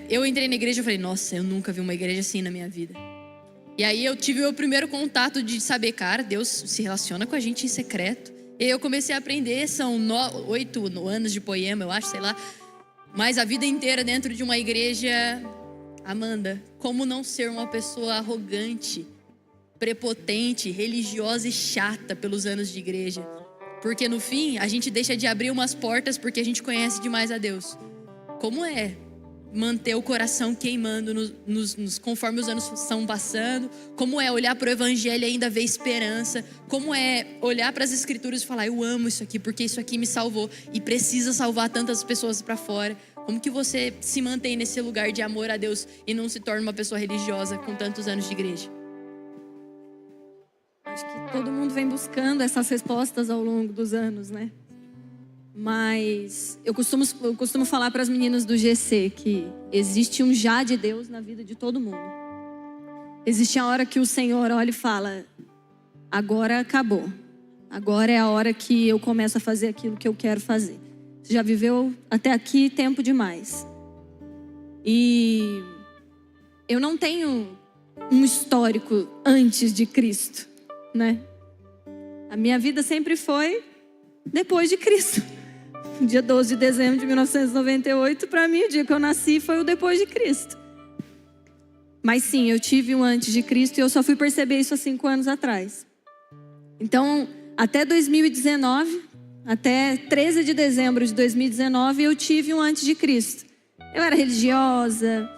Eu entrei na igreja e falei, nossa, eu nunca vi uma igreja assim na minha vida. E aí eu tive o meu primeiro contato de saber, cara, Deus se relaciona com a gente em secreto. E eu comecei a aprender, são 8 anos de Poema, eu acho, sei lá. Mas a vida inteira dentro de uma igreja. Amanda, como não ser uma pessoa arrogante, prepotente, religiosa e chata pelos anos de igreja? Porque no fim, a gente deixa de abrir umas portas porque a gente conhece demais a Deus. Como é manter o coração queimando conforme os anos estão passando, como é olhar para o evangelho e ainda ver esperança, como é olhar para as escrituras e falar, eu amo isso aqui porque isso aqui me salvou e precisa salvar tantas pessoas para fora. Como que você se mantém nesse lugar de amor a Deus e não se torna uma pessoa religiosa com tantos anos de igreja? Acho que todo mundo vem buscando essas respostas ao longo dos anos, né? Mas eu costumo falar para as meninas do GC que existe um já de Deus na vida de todo mundo. Existe a hora que o Senhor olha e fala, agora acabou. Agora é a hora que eu começo a fazer aquilo que eu quero fazer. Você já viveu até aqui tempo demais. E eu não tenho um histórico antes de Cristo, né? A minha vida sempre foi depois de Cristo. Dia 12 de dezembro de 1998, para mim, o dia que eu nasci foi o depois de Cristo. Mas sim, eu tive um antes de Cristo e eu só fui perceber isso há 5 anos atrás. Então, até 2019, até 13 de dezembro de 2019, eu tive um antes de Cristo. Eu era religiosa.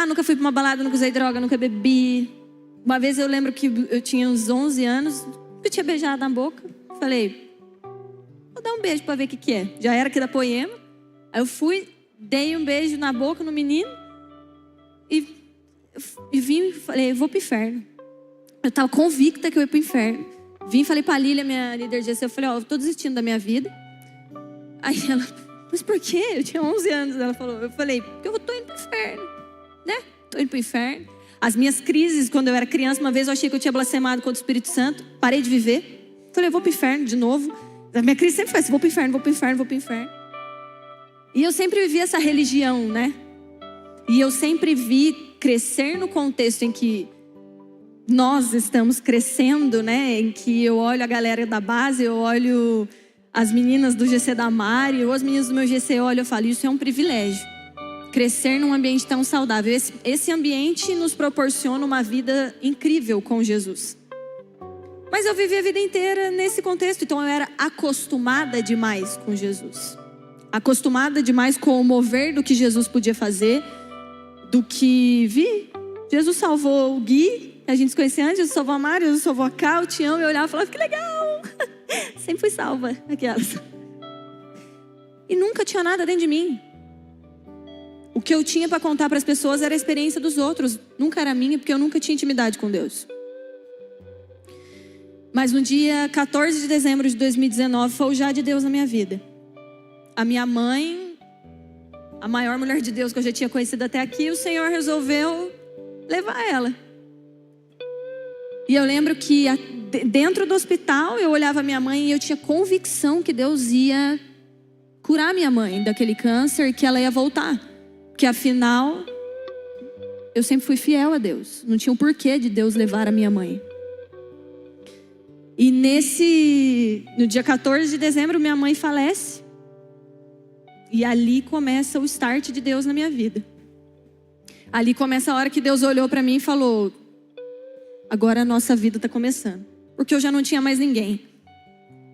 Nunca fui para uma balada, nunca usei droga, nunca bebi. Uma vez eu lembro que eu tinha uns 11 anos, eu tinha beijado na boca. Falei, vou dar um beijo para ver o que é. Já era aqui da Poema. Aí eu fui, dei um beijo na boca no menino e vim e falei, eu vou pro inferno. Eu tava convicta que eu ia pro inferno. Vim e falei pra Lília, minha líder de GC, eu falei, eu tô desistindo da minha vida. Aí ela, mas por quê? Eu tinha 11 anos, ela falou. Eu falei, porque eu tô indo pro inferno, né? Tô indo pro inferno. As minhas crises, quando eu era criança, uma vez eu achei que eu tinha blasfemado contra o Espírito Santo. Parei de viver. Falei, eu vou pro inferno de novo. A minha crise sempre foi assim, vou pro inferno, vou pro inferno, vou pro inferno. E eu sempre vivi essa religião, né? E eu sempre vi crescer no contexto em que nós estamos crescendo, né? Em que eu olho a galera da base, eu olho as meninas do GC da Mari, ou as meninas do meu GC, eu olho e falo, isso é um privilégio. Crescer num ambiente tão saudável. Esse ambiente nos proporciona uma vida incrível com Jesus. Mas eu vivi a vida inteira nesse contexto, então eu era acostumada demais com Jesus. Acostumada demais com o mover do que Jesus podia fazer, do que vi. Jesus salvou o Gui, a gente se conhecia antes, Jesus salvou a Mari, Jesus salvou a Ká, eu te amo. Eu olhava e falava, que legal, sempre fui salva, aquelas. E nunca tinha nada dentro de mim. O que eu tinha para contar para as pessoas era a experiência dos outros, nunca era minha, porque eu nunca tinha intimidade com Deus. Mas no dia 14 de dezembro de 2019 foi o já de Deus na minha vida. A minha mãe, a maior mulher de Deus que eu já tinha conhecido até aqui, o Senhor resolveu levar ela. E eu lembro que dentro do hospital eu olhava a minha mãe e eu tinha convicção que Deus ia curar minha mãe daquele câncer, que ela ia voltar. Porque afinal, eu sempre fui fiel a Deus. Não tinha um porquê de Deus levar a minha mãe. E no dia 14 de dezembro, minha mãe falece. E ali começa o start de Deus na minha vida. Ali começa a hora que Deus olhou para mim e falou, agora a nossa vida está começando. Porque eu já não tinha mais ninguém.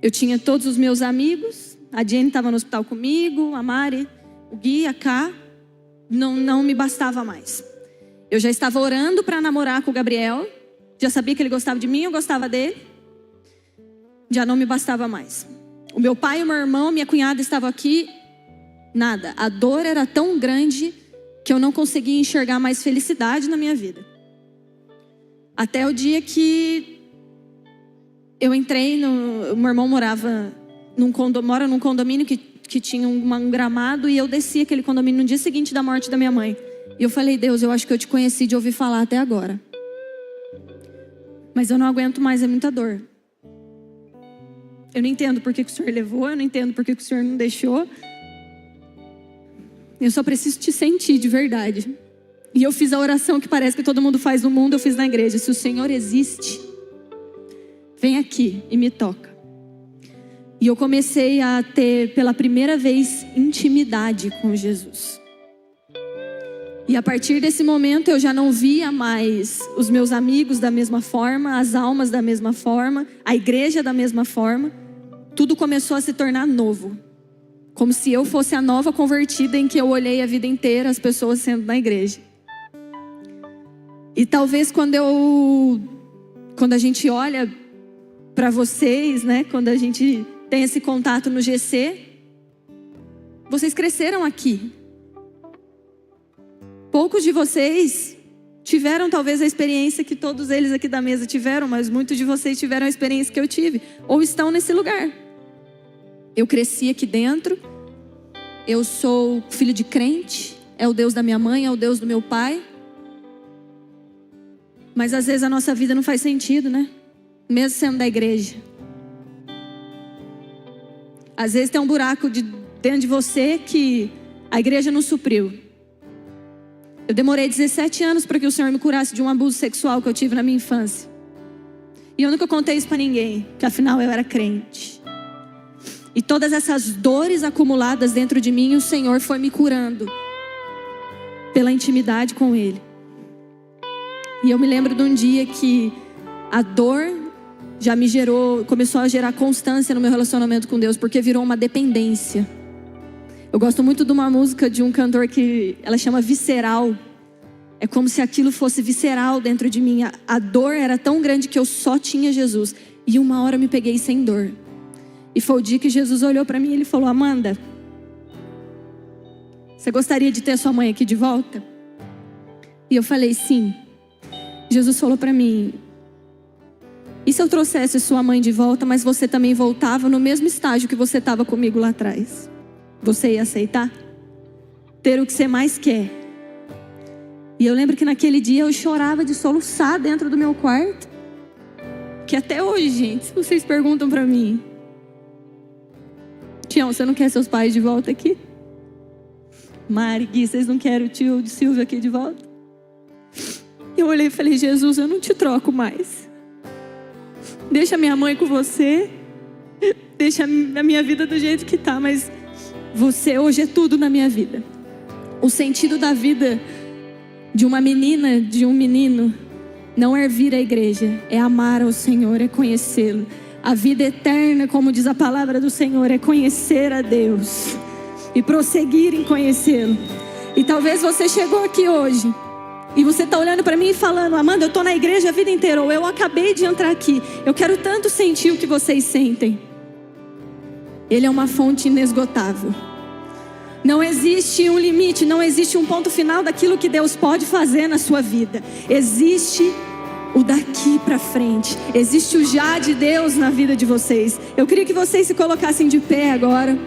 Eu tinha todos os meus amigos, a Jenny estava no hospital comigo, a Mari, o Gui, a Ká. Não me bastava mais. Eu já estava orando para namorar com o Gabriel. Já sabia que ele gostava de mim, eu gostava dele. Já não me bastava mais. O meu pai, o meu irmão, minha cunhada estavam aqui. Nada. A dor era tão grande que eu não conseguia enxergar mais felicidade na minha vida. Até o dia que eu entrei o meu irmão mora num condomínio que tinha um gramado, e eu desci aquele condomínio no dia seguinte da morte da minha mãe. E eu falei, Deus, eu acho que eu te conheci de ouvir falar até agora. Mas eu não aguento mais, é muita dor. Eu não entendo por que o Senhor levou, eu não entendo por que o Senhor não deixou. Eu só preciso te sentir de verdade. E eu fiz a oração que parece que todo mundo faz no mundo, eu fiz na igreja. Se o Senhor existe, vem aqui e me toca. E eu comecei a ter pela primeira vez intimidade com Jesus. E a partir desse momento eu já não via mais os meus amigos da mesma forma, as almas da mesma forma, a igreja da mesma forma. Tudo começou a se tornar novo. Como se eu fosse a nova convertida em que eu olhei a vida inteira as pessoas sendo na igreja. E talvez quando a gente olha para vocês, né? Quando a gente tem esse contato no GC, vocês cresceram aqui. Poucos de vocês tiveram talvez a experiência que todos eles aqui da mesa tiveram, mas muitos de vocês tiveram a experiência que eu tive, ou estão nesse lugar. Eu cresci aqui dentro, eu sou filho de crente, é o Deus da minha mãe, é o Deus do meu pai. Mas às vezes a nossa vida não faz sentido, né? Mesmo sendo da igreja. Às vezes tem um buraco dentro de você que a igreja não supriu. Eu demorei 17 anos para que o Senhor me curasse de um abuso sexual que eu tive na minha infância. E eu nunca contei isso para ninguém, que afinal eu era crente. E todas essas dores acumuladas dentro de mim, o Senhor foi me curando pela intimidade com Ele. E eu me lembro de um dia que a dor já me começou a gerar constância no meu relacionamento com Deus, porque virou uma dependência. Eu gosto muito de uma música de um cantor que ela chama Visceral. É como se aquilo fosse visceral dentro de mim. A dor era tão grande que eu só tinha Jesus. E uma hora eu me peguei sem dor. E foi o dia que Jesus olhou para mim e ele falou: Amanda, você gostaria de ter sua mãe aqui de volta? E eu falei: sim. Jesus falou para mim: e se eu trouxesse sua mãe de volta, mas você também voltava no mesmo estágio que você estava comigo lá atrás? Você ia aceitar? Ter o que você mais quer? E eu lembro que naquele dia eu chorava de soluçar dentro do meu quarto. Que até hoje, gente, se vocês perguntam pra mim: Tião, você não quer seus pais de volta aqui? Mari, Gui, vocês não querem o tio de Silvio aqui de volta? Eu olhei e falei: Jesus, eu não te troco mais. Deixa minha mãe com você. Deixa a minha vida do jeito que tá, mas você hoje é tudo na minha vida. O sentido da vida de uma menina, de um menino, não é vir à igreja, é amar ao Senhor, é conhecê-lo. A vida eterna, como diz a palavra do Senhor, é conhecer a Deus e prosseguir em conhecê-lo. E talvez você chegou aqui hoje e você está olhando para mim e falando: Amanda, eu estou na igreja a vida inteira, ou eu acabei de entrar aqui, eu quero tanto sentir o que vocês sentem. Ele é uma fonte inesgotável. Não existe um limite, não existe um ponto final daquilo que Deus pode fazer na sua vida. Existe o daqui para frente. Existe o já de Deus na vida de vocês. Eu queria que vocês se colocassem de pé agora.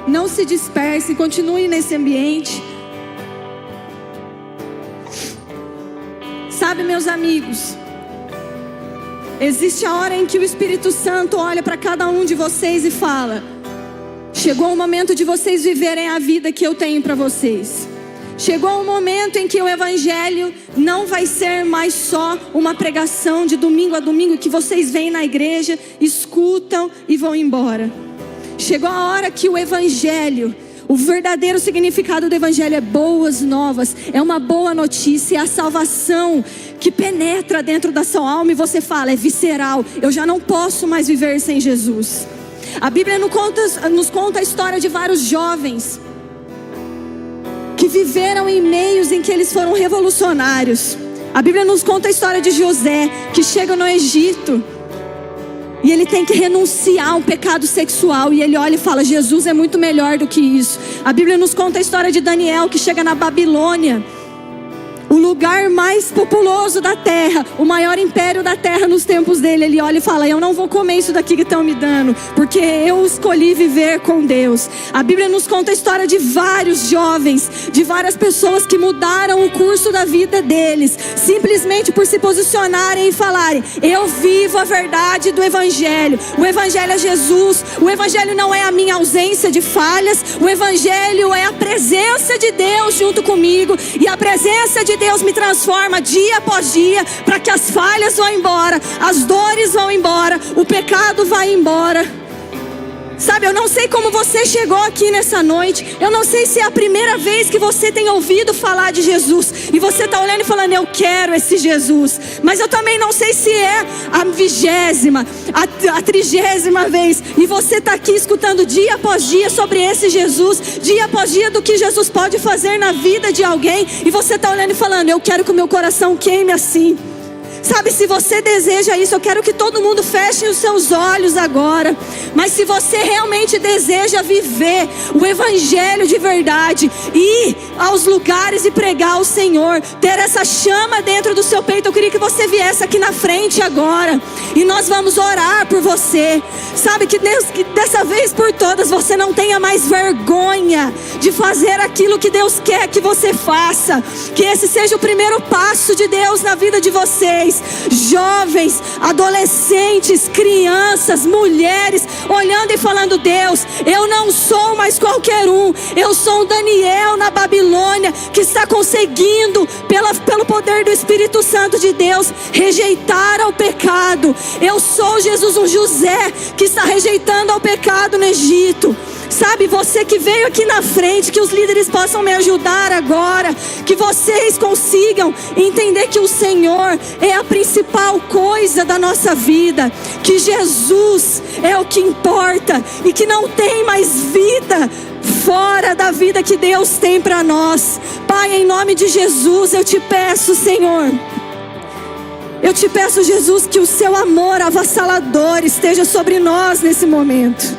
Não se dispersem, continuem nesse ambiente. Sabe, meus amigos, existe a hora em que o Espírito Santo olha para cada um de vocês e fala: chegou o momento de vocês viverem a vida que eu tenho para vocês. Chegou o momento em que o Evangelho não vai ser mais só uma pregação de domingo a domingo que vocês vêm na igreja, escutam e vão embora. Chegou a hora que o Evangelho, o verdadeiro significado do Evangelho é boas novas, é uma boa notícia, é a salvação que penetra dentro da sua alma e você fala: é visceral, eu já não posso mais viver sem Jesus. A Bíblia nos conta a história de vários jovens que viveram em meios em que eles foram revolucionários. A Bíblia nos conta a história de José, que chega no Egito e ele tem que renunciar a um pecado sexual, e ele olha e fala: Jesus é muito melhor do que isso. A Bíblia nos conta a história de Daniel, que chega na Babilônia, o lugar mais populoso da terra, o maior império da terra nos tempos dele. Ele olha e fala: eu não vou comer isso daqui que estão me dando, porque eu escolhi viver com Deus. A Bíblia nos conta a história de vários jovens, de várias pessoas que mudaram o curso da vida deles, simplesmente por se posicionarem e falarem: eu vivo a verdade do Evangelho. O Evangelho é Jesus. O Evangelho não é a minha ausência de falhas. O Evangelho é a presença de Deus junto comigo, e a presença de Deus me transforma dia após dia, para que as falhas vão embora, as dores vão embora, o pecado vai embora. Sabe, eu não sei como você chegou aqui nessa noite. Eu não sei se é a primeira vez que você tem ouvido falar de Jesus e você está olhando e falando, eu quero esse Jesus. Mas eu também não sei se é a 20ª, a 30ª vez e você está aqui escutando dia após dia sobre esse Jesus, dia após dia do que Jesus pode fazer na vida de alguém, e você está olhando e falando, eu quero que o meu coração queime assim. Sabe, se você deseja isso, eu quero que todo mundo feche os seus olhos agora. Mas se você realmente deseja viver o evangelho de verdade, ir aos lugares e pregar o Senhor, ter essa chama dentro do seu peito, eu queria que você viesse aqui na frente agora, e nós vamos orar por você. Sabe, que Deus, que dessa vez por todas você não tenha mais vergonha de fazer aquilo que Deus quer que você faça. Que esse seja o primeiro passo de Deus na vida de vocês. Jovens, adolescentes, crianças, mulheres, olhando e falando, Deus, eu não sou mais qualquer um. Eu sou um Daniel na Babilônia, que está conseguindo, pelo poder do Espírito Santo de Deus, rejeitar ao pecado. Eu sou, Jesus, um José, que está rejeitando ao pecado no Egito. Sabe, você que veio aqui na frente, que os líderes possam me ajudar agora, que vocês consigam entender que o Senhor é a principal coisa da nossa vida, que Jesus é o que importa e que não tem mais vida fora da vida que Deus tem para nós. Pai, em nome de Jesus, eu te peço, Senhor, eu te peço, Jesus, que o seu amor avassalador esteja sobre nós nesse momento.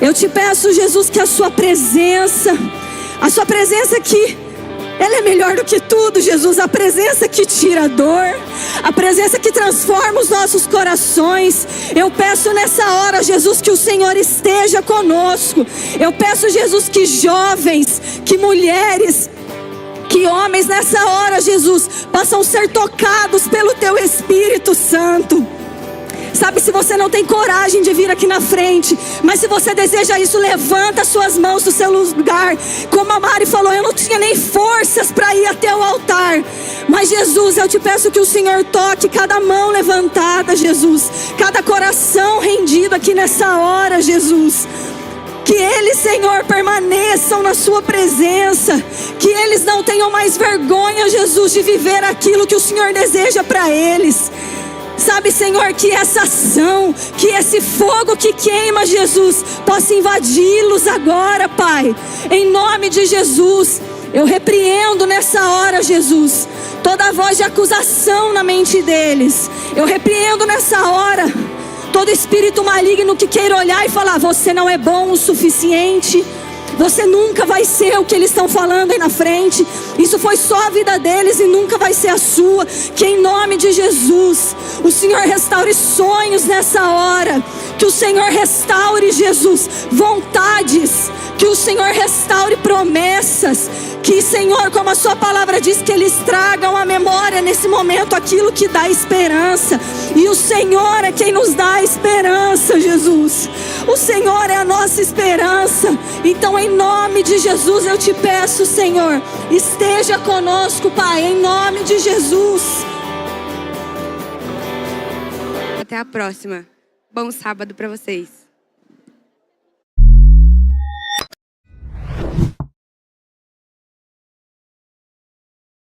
Eu te peço, Jesus, que a sua presença que ela é melhor do que tudo, Jesus. A presença que tira a dor, a presença que transforma os nossos corações. Eu peço nessa hora, Jesus, que o Senhor esteja conosco. Eu peço, Jesus, que jovens, que mulheres, que homens nessa hora, Jesus, possam ser tocados pelo teu Espírito Santo. Sabe, se você não tem coragem de vir aqui na frente, mas se você deseja isso, levanta suas mãos do seu lugar. Como a Mari falou, eu não tinha nem forças para ir até o altar. Mas Jesus, eu te peço que o Senhor toque cada mão levantada, Jesus, cada coração rendido aqui nessa hora, Jesus. Que eles, Senhor, permaneçam na sua presença. Que eles não tenham mais vergonha, Jesus, de viver aquilo que o Senhor deseja para eles. Sabe, Senhor, que essa ação, que esse fogo que queima, Jesus, possa invadi-los agora, Pai. Em nome de Jesus, eu repreendo nessa hora, Jesus, toda voz de acusação na mente deles. Eu repreendo nessa hora todo espírito maligno que queira olhar e falar, você não é bom o suficiente, você nunca vai ser o que eles estão falando aí na frente. Isso foi só a vida deles e nunca vai ser a sua. Que em nome de Jesus, o Senhor restaure sonhos nessa hora. Que o Senhor restaure, Jesus, vontades. Que o Senhor restaure promessas. Que, Senhor, como a sua palavra diz, que eles tragam à memória nesse momento aquilo que dá esperança. E o Senhor é quem nos dá esperança, Jesus. O Senhor é a nossa esperança. Então, em nome de Jesus, eu te peço, Senhor, esteja conosco, Pai, em nome de Jesus. Até a próxima. Bom sábado para vocês.